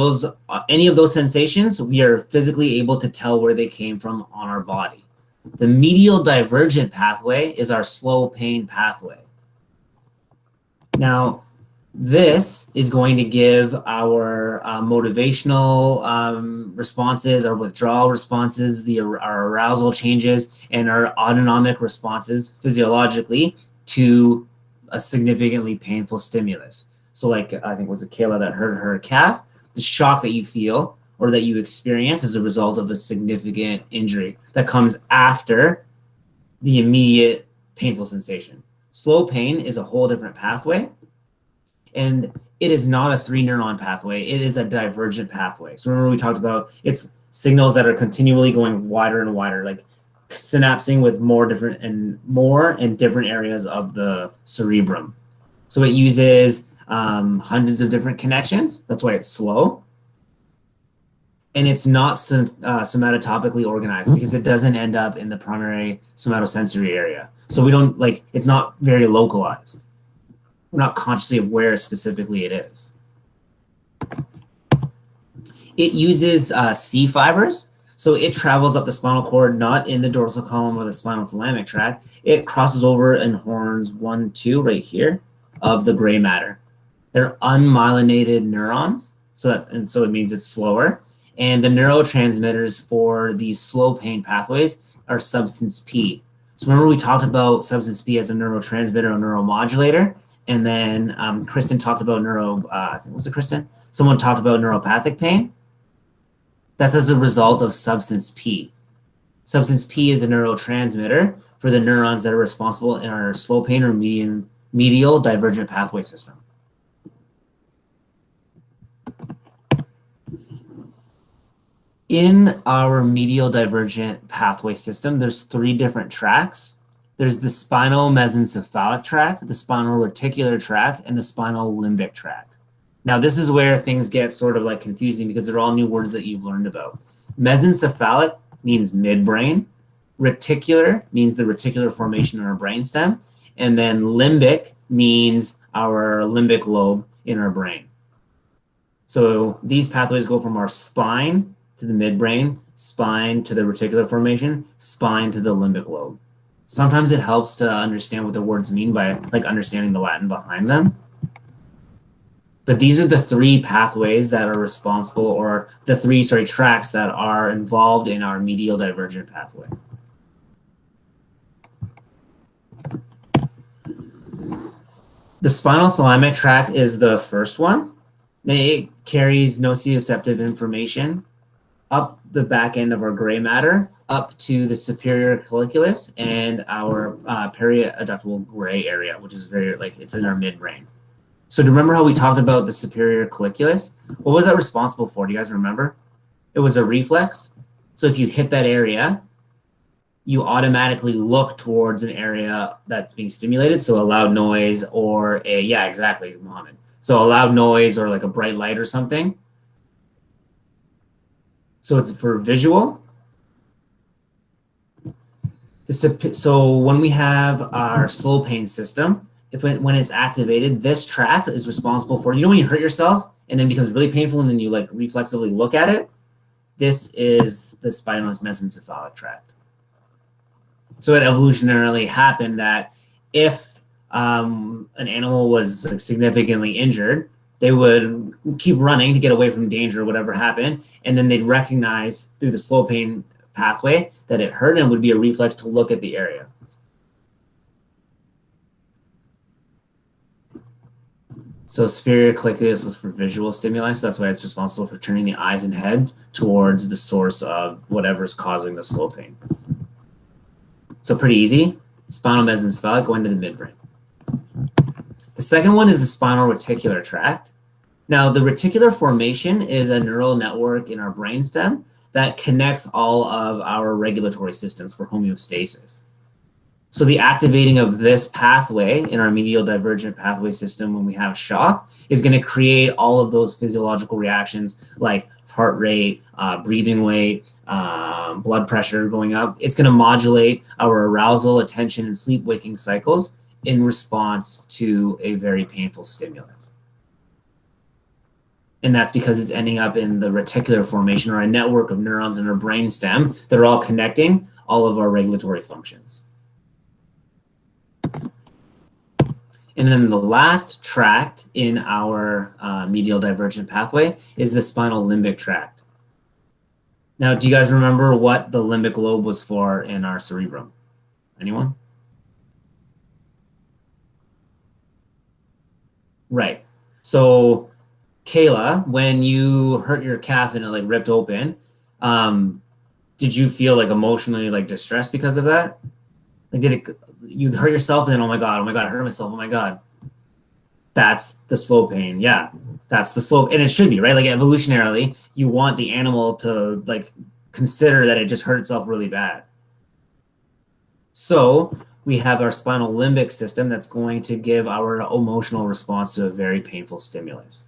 Any of those sensations, we are physically able to tell where they came from on our body. The medial divergent pathway is our slow pain pathway. Now, this is going to give our motivational responses, our withdrawal responses, our arousal changes, and our autonomic responses physiologically to a significantly painful stimulus. So like, I think it was Kayla that hurt her calf, the shock that you feel or that you experience as a result of a significant injury that comes after the immediate painful sensation. Slow pain is a whole different pathway, and it is not a 3-neuron pathway. It is a divergent pathway. So remember we talked about it's signals that are continually going wider and wider, like synapsing with more and different areas of the cerebrum. So it uses hundreds of different connections. That's why it's slow. And it's not somatotopically organized because it doesn't end up in the primary somatosensory area. So we don't it's not very localized. We're not consciously aware specifically it is. It uses C fibers. So it travels up the spinal cord, not in the dorsal column or the spinal thalamic tract. It crosses over in horns 1, 2 right here of the gray matter. They're unmyelinated neurons. So it means it's slower. And the neurotransmitters for these slow pain pathways are substance P. So remember we talked about substance P as a neurotransmitter or neuromodulator, and then Kristen talked about I think was it Kristen? Someone talked about neuropathic pain. That's as a result of substance P. Substance P is a neurotransmitter for the neurons that are responsible in our slow pain or medial divergent pathway system. In our medial divergent pathway system, there's 3 different tracts. There's the spinal mesencephalic tract, the spinal reticular tract, and the spinal limbic tract. Now, this is where things get sort of like confusing because they're all new words that you've learned about. Mesencephalic means midbrain. Reticular means the reticular formation in our brainstem. And then limbic means our limbic lobe in our brain. So these pathways go from our spine to the midbrain, spine to the reticular formation, spine to the limbic lobe. Sometimes it helps to understand what the words mean by like understanding the Latin behind them. But these are the 3 pathways that are responsible, or the 3 tracks that are involved in our medial divergent pathway. The spinal thalamic tract is the first one. It carries nociceptive information up the back end of our gray matter, up to the superior colliculus and our periaductal gray area, which is it's in our midbrain. So do you remember how we talked about the superior colliculus? What was that responsible for? Do you guys remember? It was a reflex. So if you hit that area, you automatically look towards an area that's being stimulated. So a loud noise or yeah, exactly, Mohammed. So a loud noise or like a bright light or something. So it's for visual. So when we have our slow pain system, when it's activated, this tract is responsible for, when you hurt yourself and then it becomes really painful and then you like reflexively look at it, this is the spinal mesencephalic tract. So it evolutionarily happened that if an animal was significantly injured, they would keep running to get away from danger or whatever happened, and then they'd recognize through the slow pain pathway that it hurt, and it would be a reflex to look at the area. So superior colliculus was for visual stimuli, so that's why it's responsible for turning the eyes and head towards the source of whatever's causing the slow pain. So pretty easy. Spinal mesencephalic going to the midbrain. The second one is the spinal reticular tract. Now, the reticular formation is a neural network in our brainstem that connects all of our regulatory systems for homeostasis. So the activating of this pathway in our medial divergent pathway system when we have shock is going to create all of those physiological reactions like heart rate, breathing rate, blood pressure going up. It's going to modulate our arousal, attention, and sleep-waking cycles in response to a very painful stimulus. And that's because it's ending up in the reticular formation, or a network of neurons in our brainstem that are all connecting all of our regulatory functions. And then the last tract in our medial divergent pathway is the spinal limbic tract. Now, do you guys remember what the limbic lobe was for in our cerebrum? Anyone? Right. So, Kayla, when you hurt your calf and it like ripped open, did you feel like emotionally like distressed because of that? Like, you hurt yourself and then, oh my God, I hurt myself, oh my God. That's the slow pain. Yeah, that's the slow, and it should be, right? Like evolutionarily, you want the animal to like consider that it just hurt itself really bad. So we have our spinal limbic system that's going to give our emotional response to a very painful stimulus.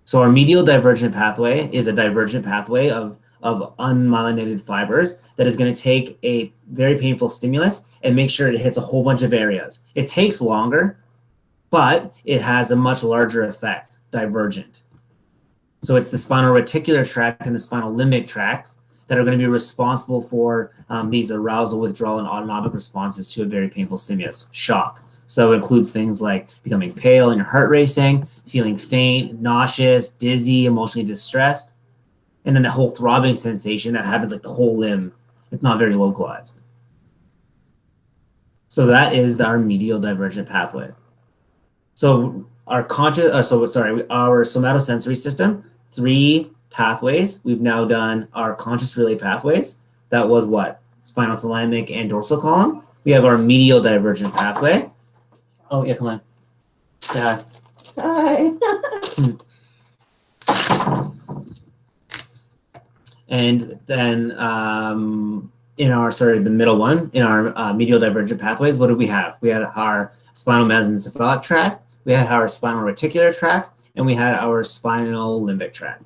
So our medial divergent pathway is a divergent pathway of unmyelinated fibers that is going to take a very painful stimulus and make sure it hits a whole bunch of areas. It takes longer, but it has a much larger effect, divergent. So it's the spinal reticular tract and the spinal limbic tracts that are going to be responsible for these arousal, withdrawal, and autonomic responses to a very painful stimulus, shock. So that includes things like becoming pale and your heart racing, feeling faint, nauseous, dizzy, emotionally distressed, and then the whole throbbing sensation that happens like the whole limb. It's not very localized. So that is our medial divergent pathway. So our our somatosensory system, 3 pathways. We've now done our conscious relay pathways. That was what? Spinal thalamic and dorsal column. We have our medial divergent pathway. Oh yeah, come on. Say hi. Hi. And then in our, the middle one, in our medial divergent pathways, what did we have? We had our spinal mesencephalic tract, we had our spinal reticular tract, and we had our spinal limbic tract.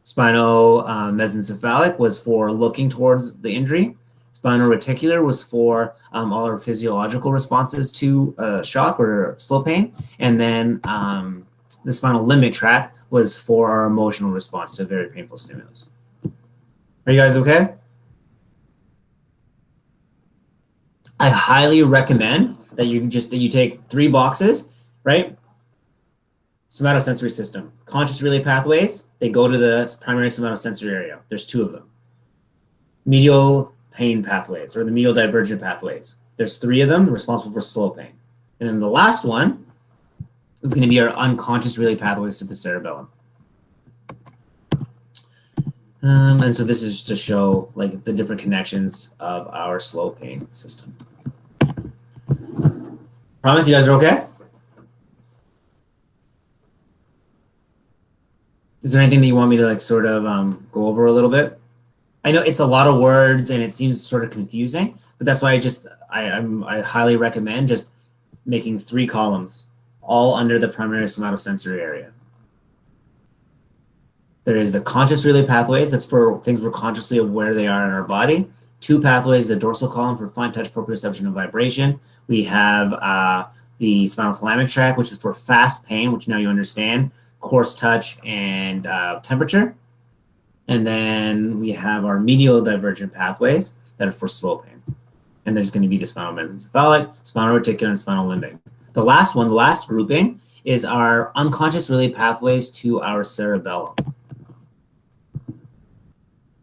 Spinal mesencephalic was for looking towards the injury. Spinal reticular was for all our physiological responses to shock or slow pain. And then the spinal limbic tract was for our emotional response to a very painful stimulus. Are you guys okay? I highly recommend that you take 3 boxes, right? Somatosensory system. Conscious relay pathways, they go to the primary somatosensory area. There's 2 of them. Medial pain pathways, or the medial divergent pathways. There's 3 of them responsible for slow pain. And then the last one is going to be our unconscious relay pathways to the cerebellum. And so this is just to show like the different connections of our slow pain system. Promise you guys are okay? Is there anything that you want me to like sort of go over a little bit? I know it's a lot of words and it seems sort of confusing, but that's why I highly recommend just making 3 columns, all under the primary somatosensory area. There is the conscious relay pathways. That's for things we're consciously aware they are in our body. 2 pathways, the dorsal column for fine touch proprioception and vibration. We have the spinal thalamic tract, which is for fast pain, which now you understand, coarse touch and temperature. And then we have our medial divergent pathways that are for slow pain. And there's going to be the spinal mesencephalic, spinal reticular, and spinal limbic. The last one, the last grouping, is our unconscious relay pathways to our cerebellum.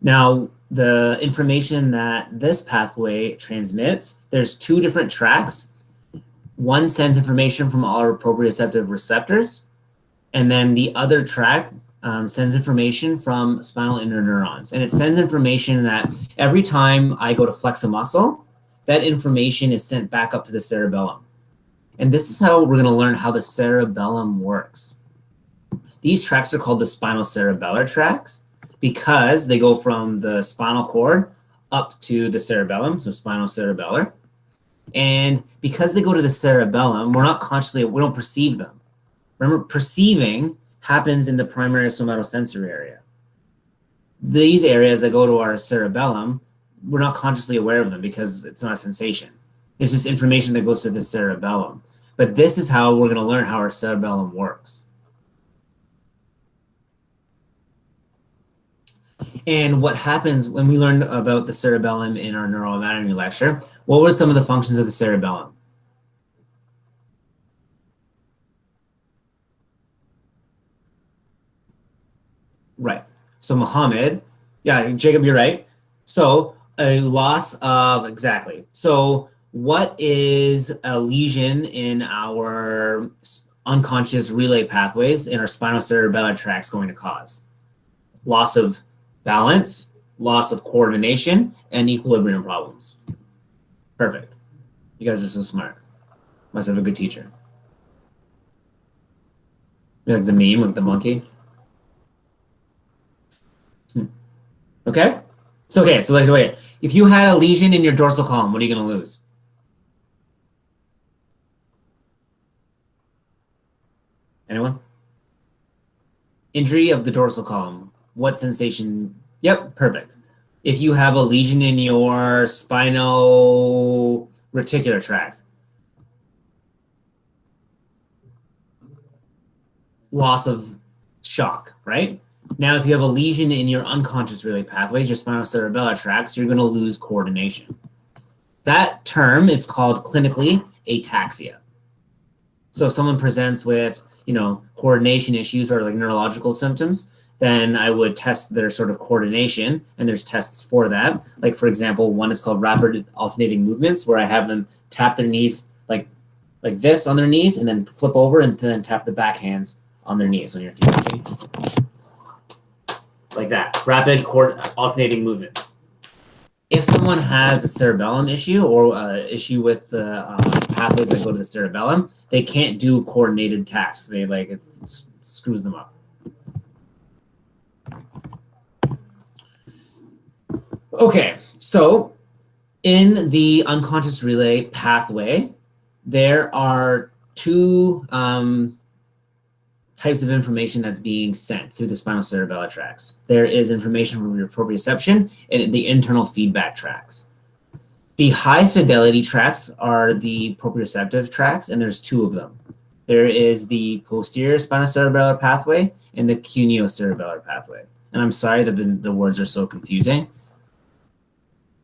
Now, the information that this pathway transmits, there's 2 different tracks. One sends information from all our proprioceptive receptors, and then the other track sends information from spinal interneurons. And it sends information that every time I go to flex a muscle, that information is sent back up to the cerebellum. And this is how we're going to learn how the cerebellum works. These tracks are called the spinocerebellar tracks because they go from the spinal cord up to the cerebellum, so spinocerebellar. And because they go to the cerebellum, we don't perceive them. Remember, perceiving happens in the primary somatosensory area. These areas that go to our cerebellum, we're not consciously aware of them because it's not a sensation. It's just information that goes to the cerebellum. But this is how we're going to learn how our cerebellum works. And what happens when we learned about the cerebellum in our neuroanatomy lecture, what were some of the functions of the cerebellum? Right. So Mohammed, yeah, Jacob, you're right. So a loss of, exactly. So what is a lesion in our unconscious relay pathways in our spinocerebellar tracts going to cause? Loss of balance, loss of coordination, and equilibrium problems. Perfect. You guys are so smart. Must have a good teacher. Like the meme with the monkey. Okay? So like, wait. If you had a lesion in your dorsal column, what are you going to lose? Anyone? Injury of the dorsal column. What sensation? Yep, perfect. If you have a lesion in your spinal reticular tract, loss of shock, right? Now, if you have a lesion in your unconscious relay pathways, your spinocerebellar tracts, you're going to lose coordination. That term is called clinically ataxia. So if someone presents with, coordination issues or like neurological symptoms, then I would test their sort of coordination, and there's tests for that. Like, for example, one is called rapid alternating movements, where I have them tap their knees like this on their knees, and then flip over and then tap the back hands on their knees. So you can see like that, rapid alternating movements. If someone has a cerebellum issue or issue with the pathways that go to the cerebellum, they can't do coordinated tasks. They it screws them up. Okay, so in the unconscious relay pathway, there are two types of information that's being sent through the spinocerebellar tracts. There is information from your proprioception and the internal feedback tracts. The high fidelity tracts are the proprioceptive tracts, and there's two of them. There is the posterior spinocerebellar pathway and the cuneo-cerebellar pathway. And I'm sorry that the words are so confusing.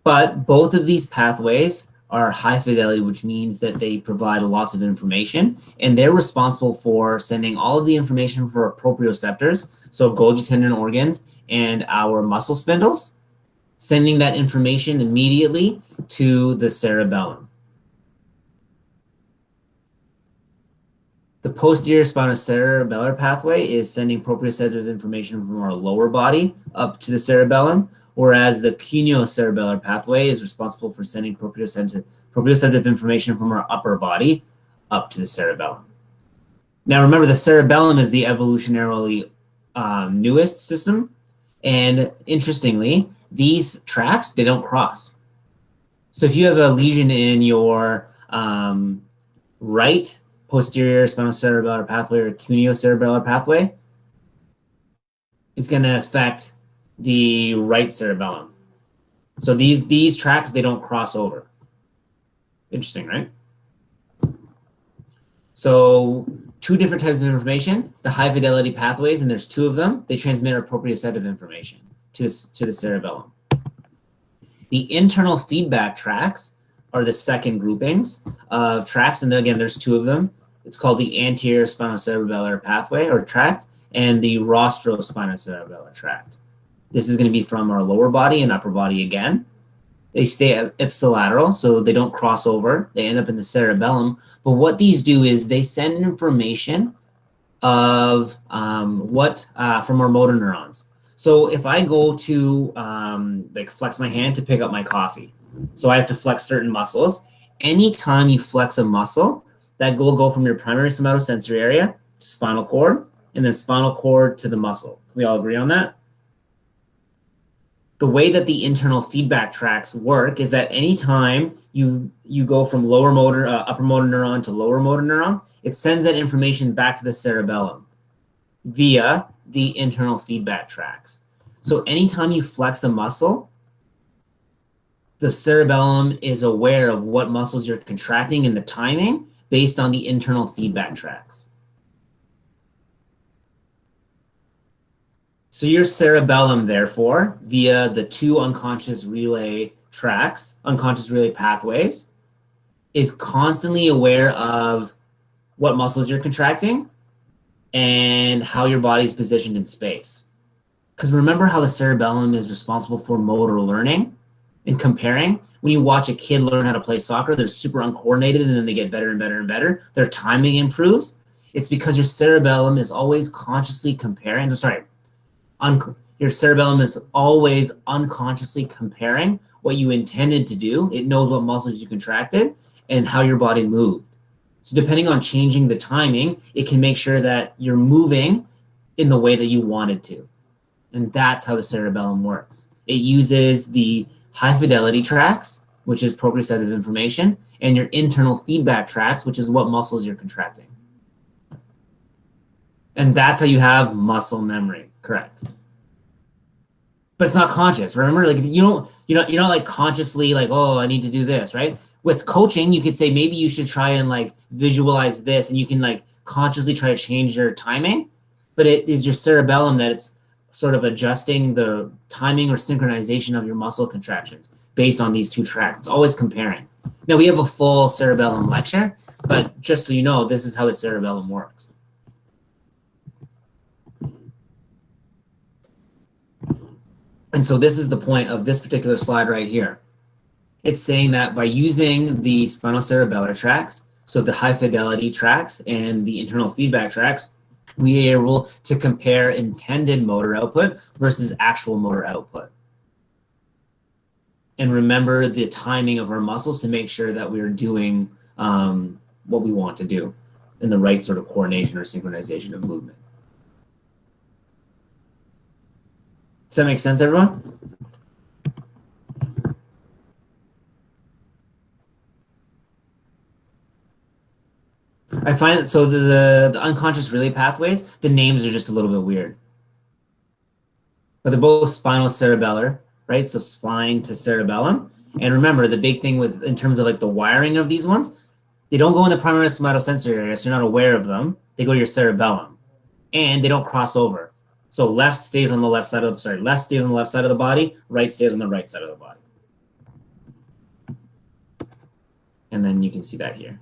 But both of these pathways are high fidelity, which means that they provide lots of information, and they're responsible for sending all of the information for our proprioceptors, so Golgi tendon organs and our muscle spindles, sending that information immediately to the cerebellum. The posterior spinocerebellar pathway is sending proprioceptive information from our lower body up to the cerebellum, whereas the cuneo-cerebellar pathway is responsible for sending proprioceptive information from our upper body up to the cerebellum. Now remember, the cerebellum is the evolutionarily newest system, and interestingly, these tracts, they don't cross. So if you have a lesion in your right posterior spinocerebellar pathway or cuneo-cerebellar pathway, it's going to affect the right cerebellum. So these tracks, they don't cross over. Interesting, right? So two different types of information, the high fidelity pathways, and there's two of them. They transmit our proprioceptive information to the cerebellum. The internal feedback tracts are the second groupings of tracts, and again, there's two of them. It's called the anterior spinocerebellar pathway or tract and the rostrospinocerebellar tract. This is going to be from our lower body and upper body again. They stay ipsilateral, so they don't cross over. They end up in the cerebellum. But what these do is they send information of from our motor neurons. So if I go to flex my hand to pick up my coffee, so I have to flex certain muscles. Anytime you flex a muscle, that will go from your primary somatosensory area, spinal cord, and then spinal cord to the muscle. Can we all agree on that? The way that the internal feedback tracts work is that anytime you go from upper motor neuron to lower motor neuron, it sends that information back to the cerebellum via the internal feedback tracts. So anytime you flex a muscle, the cerebellum is aware of what muscles you're contracting and the timing based on the internal feedback tracts. So your cerebellum, therefore, via the two unconscious relay tracts, unconscious relay pathways, is constantly aware of what muscles you're contracting and how your body's positioned in space. Because remember how the cerebellum is responsible for motor learning and comparing? When you watch a kid learn how to play soccer, they're super uncoordinated and then they get better and better and better. Their timing improves. It's because your cerebellum is always consciously comparing. Your cerebellum is always unconsciously comparing what you intended to do. It knows what muscles you contracted and how your body moved. So depending on changing the timing, it can make sure that you're moving in the way that you wanted to. And that's how the cerebellum works. It uses the high fidelity tracts, which is proprioceptive information, and your internal feedback tracts, which is what muscles you're contracting. And that's how you have muscle memory, correct? But it's not conscious. Remember, like you're not like consciously like, oh, I need to do this, right? With coaching, you could say maybe you should try and like visualize this, and you can like consciously try to change your timing. But it is your cerebellum that it's sort of adjusting the timing or synchronization of your muscle contractions based on these two tracks. It's always comparing. Now we have a full cerebellum lecture, but just so you know, this is how the cerebellum works. And so this is the point of this particular slide right here. It's saying that by using the spinocerebellar tracts, so the high fidelity tracts and the internal feedback tracts, we are able to compare intended motor output versus actual motor output. And remember the timing of our muscles to make sure that we're doing what we want to do in the right sort of coordination or synchronization of movement. Does that make sense, everyone? I find that so the unconscious relay pathways, the names are just a little bit weird. But they're both spinocerebellar, right? So spine to cerebellum. And remember, the big thing with in terms of like the wiring of these ones, they don't go in the primary somatosensory area, so you're not aware of them. They go to your cerebellum, and they don't cross over. So left stays on the left side of the left stays on the left side of the body, right stays on the right side of the body. And then you can see that here.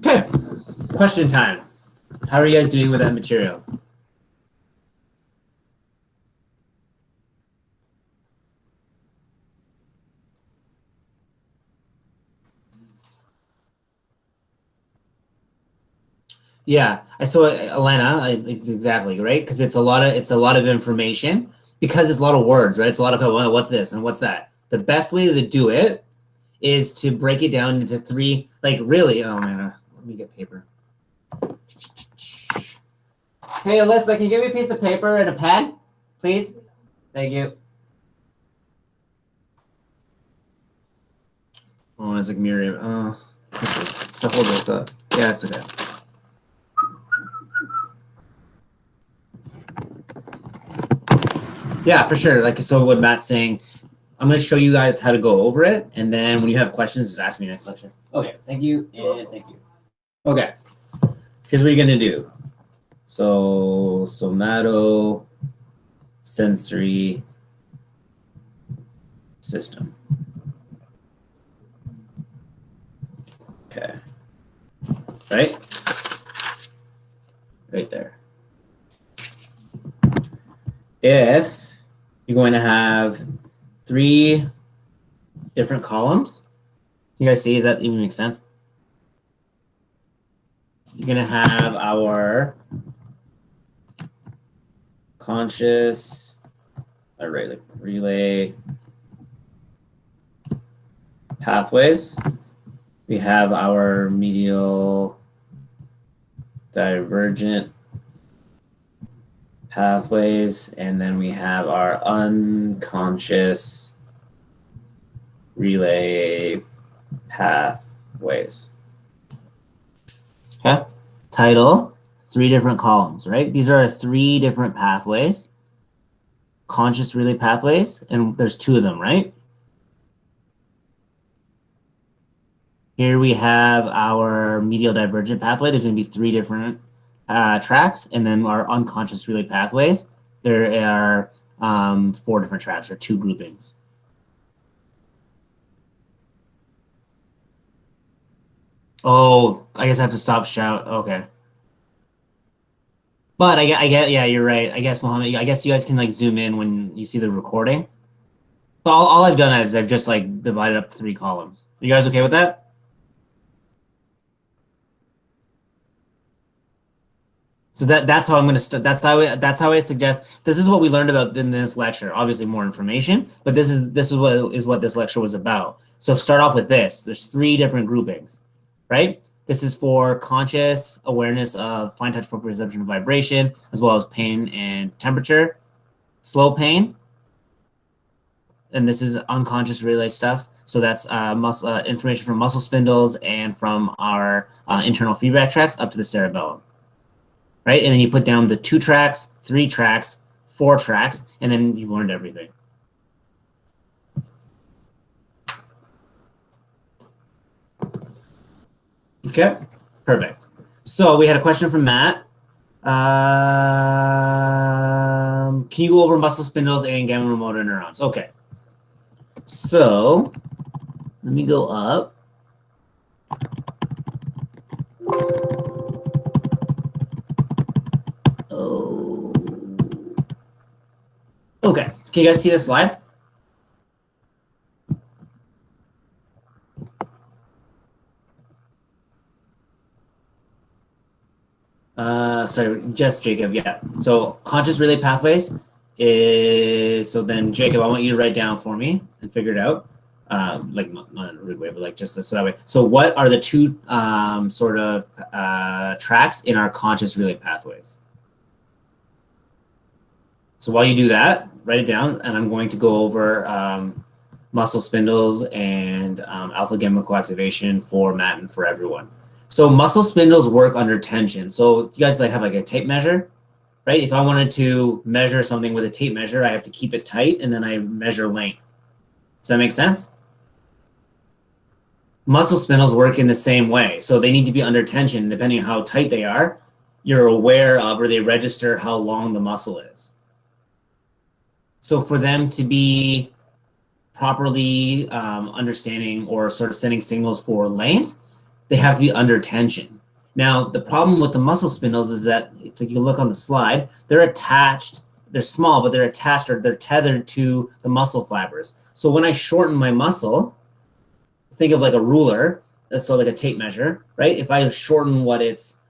Okay, question time. How are you guys doing with that material? Yeah, I saw Elena. It's exactly right because it's a lot of information because it's a lot of words, right? It's a lot of well, what's this and what's that. The best way to do it is to break it down into three. Like really, oh man, let me get paper. Hey, Alyssa, can you give me a piece of paper and a pen, please? Thank you. Oh, it's like Miriam. Oh, let's see. To hold this up. Yeah, it's okay. Yeah, for sure. Like, so what Matt's saying, I'm going to show you guys how to go over it. And then when you have questions, just ask me next lecture. Okay, thank you. And thank you. Okay, here's what you're going to do. So, somatosensory system. Okay. Right? Right there. If you're going to have three different columns, you guys see, does that even make sense? You're going to have our conscious, like relay pathways. We have our medial divergent pathways, and then we have our unconscious relay pathways. Okay, title, three different columns, right? These are three different pathways, conscious relay pathways, and there's two of them, right? Here we have our medial divergent pathway. There's going to be three different tracks, and then our unconscious relay pathways. There are four different tracks or two groupings. Oh, I guess I have to stop shout. Okay. But I get, yeah, you're right. I guess, Mohammed, I guess you guys can like zoom in when you see the recording. But all I've done is I've just like divided up three columns. Are you guys okay with that? So that's how I'm going to start. That's how I suggest. This is what we learned about in this lecture. Obviously, more information, but this is what this lecture was about. So start off with this. There's three different groupings, right? This is for conscious awareness of fine touch proprioception of vibration, as well as pain and temperature, slow pain, and this is unconscious relay stuff. So that's information from muscle spindles and from our internal feedback tracts up to the cerebellum. Right, and then you put down the 2 tracks, 3 tracks, 4 tracks, and then you've learned everything. Okay, perfect. So we had a question from Matt. Can you go over muscle spindles and gamma motor neurons? Okay. So let me go up. Okay, can you guys see this slide? Sorry, just Jacob, yeah. So conscious relay pathways is, so then Jacob, I want you to write down for me and figure it out. Like not in a rude way, but like just so that way. So what are the two sort of tracks in our conscious relay pathways? So while you do that, write it down, and I'm going to go over muscle spindles and alpha gamma coactivation for Matt and for everyone. So muscle spindles work under tension. So you guys like have like a tape measure, right? If I wanted to measure something with a tape measure, I have to keep it tight and then I measure length. Does that make sense? Muscle spindles work in the same way. So they need to be under tension. Depending on how tight they are, you're aware of, or they register how long the muscle is. So for them to be properly understanding or sort of sending signals for length, they have to be under tension. Now, the problem with the muscle spindles is that if you look on the slide, they're attached, they're small, but they're attached or they're tethered to the muscle fibers. So when I shorten my muscle, think of like a ruler, so like a tape measure, right? If I shorten what it's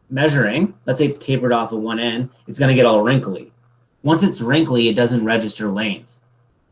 measuring, let's say it's tapered off at one end, it's going to get all wrinkly. Once it's wrinkly, it doesn't register length.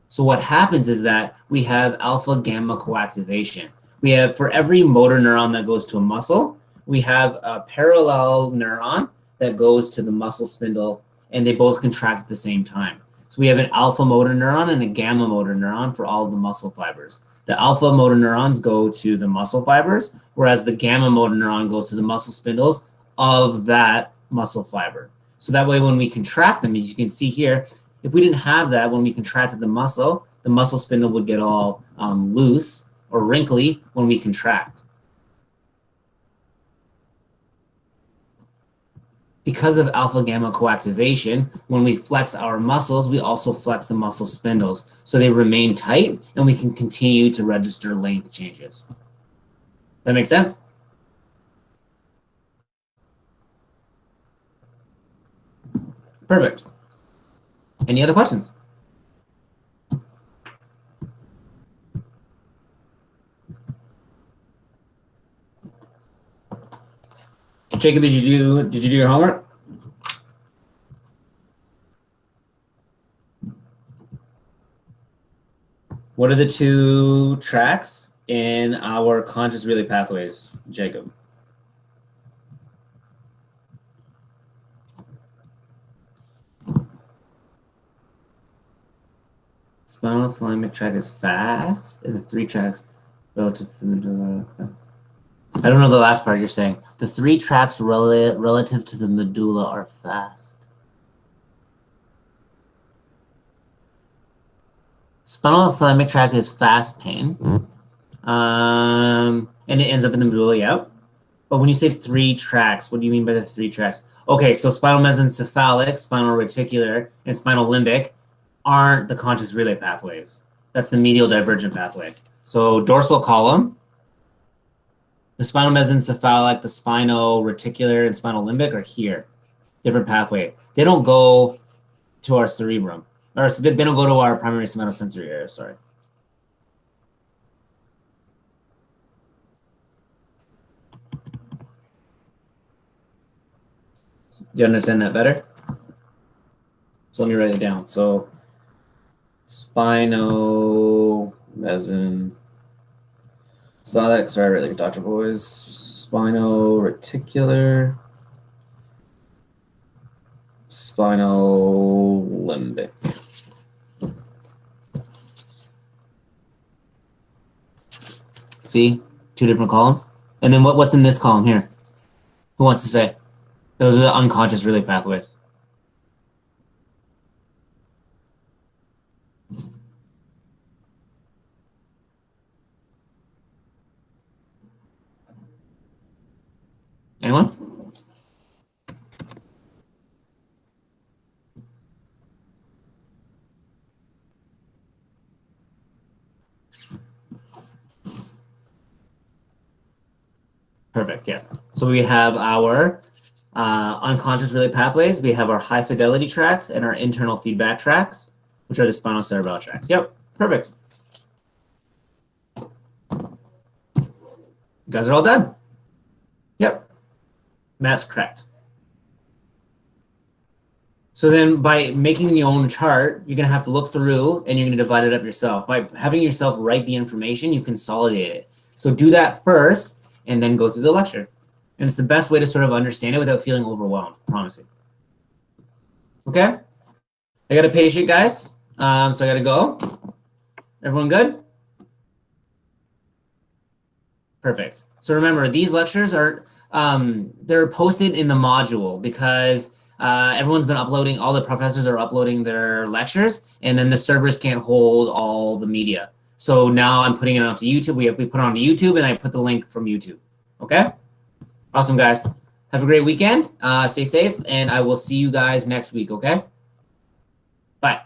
So what happens is that we have alpha gamma coactivation. We have, for every motor neuron that goes to a muscle, we have a parallel neuron that goes to the muscle spindle, and they both contract at the same time. So we have an alpha motor neuron and a gamma motor neuron for all of the muscle fibers. The alpha motor neurons go to the muscle fibers, whereas the gamma motor neuron goes to the muscle spindles of that muscle fiber. So that way when we contract them, as you can see here, if we didn't have that, when we contracted the muscle spindle would get all loose or wrinkly when we contract. Because of alpha gamma coactivation, when we flex our muscles, we also flex the muscle spindles. So they remain tight and we can continue to register length changes. That make sense? Perfect. Any other questions? Jacob, did you do your homework? What are the two tracks in our conscious relay pathways, Jacob? Spinal thalamic tract is fast, and the three tracks relative to the medulla. I don't know the last part you're saying. The three tracks relative to the medulla are fast. Spinal thalamic tract is fast pain, and it ends up in the medulla, yeah. But when you say three tracks, what do you mean by the three tracks? Okay, so spinal mesencephalic, spinal reticular, and spinal limbic aren't the conscious relay pathways. That's the medial divergent pathway. So dorsal column, the spinal mesencephalic, the spinal reticular, and spinal limbic are here. Different pathway. They don't go to our cerebrum. Or they don't go to our primary somatosensory area, sorry. Do you understand that better? So let me write it down. So spinal mesencephalic, sorry, like Dr. Boys, spinal reticular, spinal limbic. See, two different columns. And then what's in this column here? Who wants to say? Those are the unconscious relay pathways. Anyone? Perfect, yeah. So we have our unconscious relay pathways, we have our high fidelity tracks and our internal feedback tracks, which are the spinal cerebellar tracks. Yep, perfect. You guys are all done. Yep, Matt's correct. So then by making your own chart, you're going to have to look through and you're going to divide it up yourself. By having yourself write the information, you consolidate it. So do that first and then go through the lecture. And it's the best way to sort of understand it without feeling overwhelmed, I promise you. Okay? I got a patient, guys. So I got to go. Everyone good? Perfect. So remember, these lectures are, they're posted in the module because everyone's been uploading, all the professors are uploading their lectures, and then the servers can't hold all the media. So now I'm putting it onto YouTube. We put it onto YouTube, and I put the link from YouTube. Okay? Awesome, guys. Have a great weekend. Stay safe, and I will see you guys next week, okay? Bye.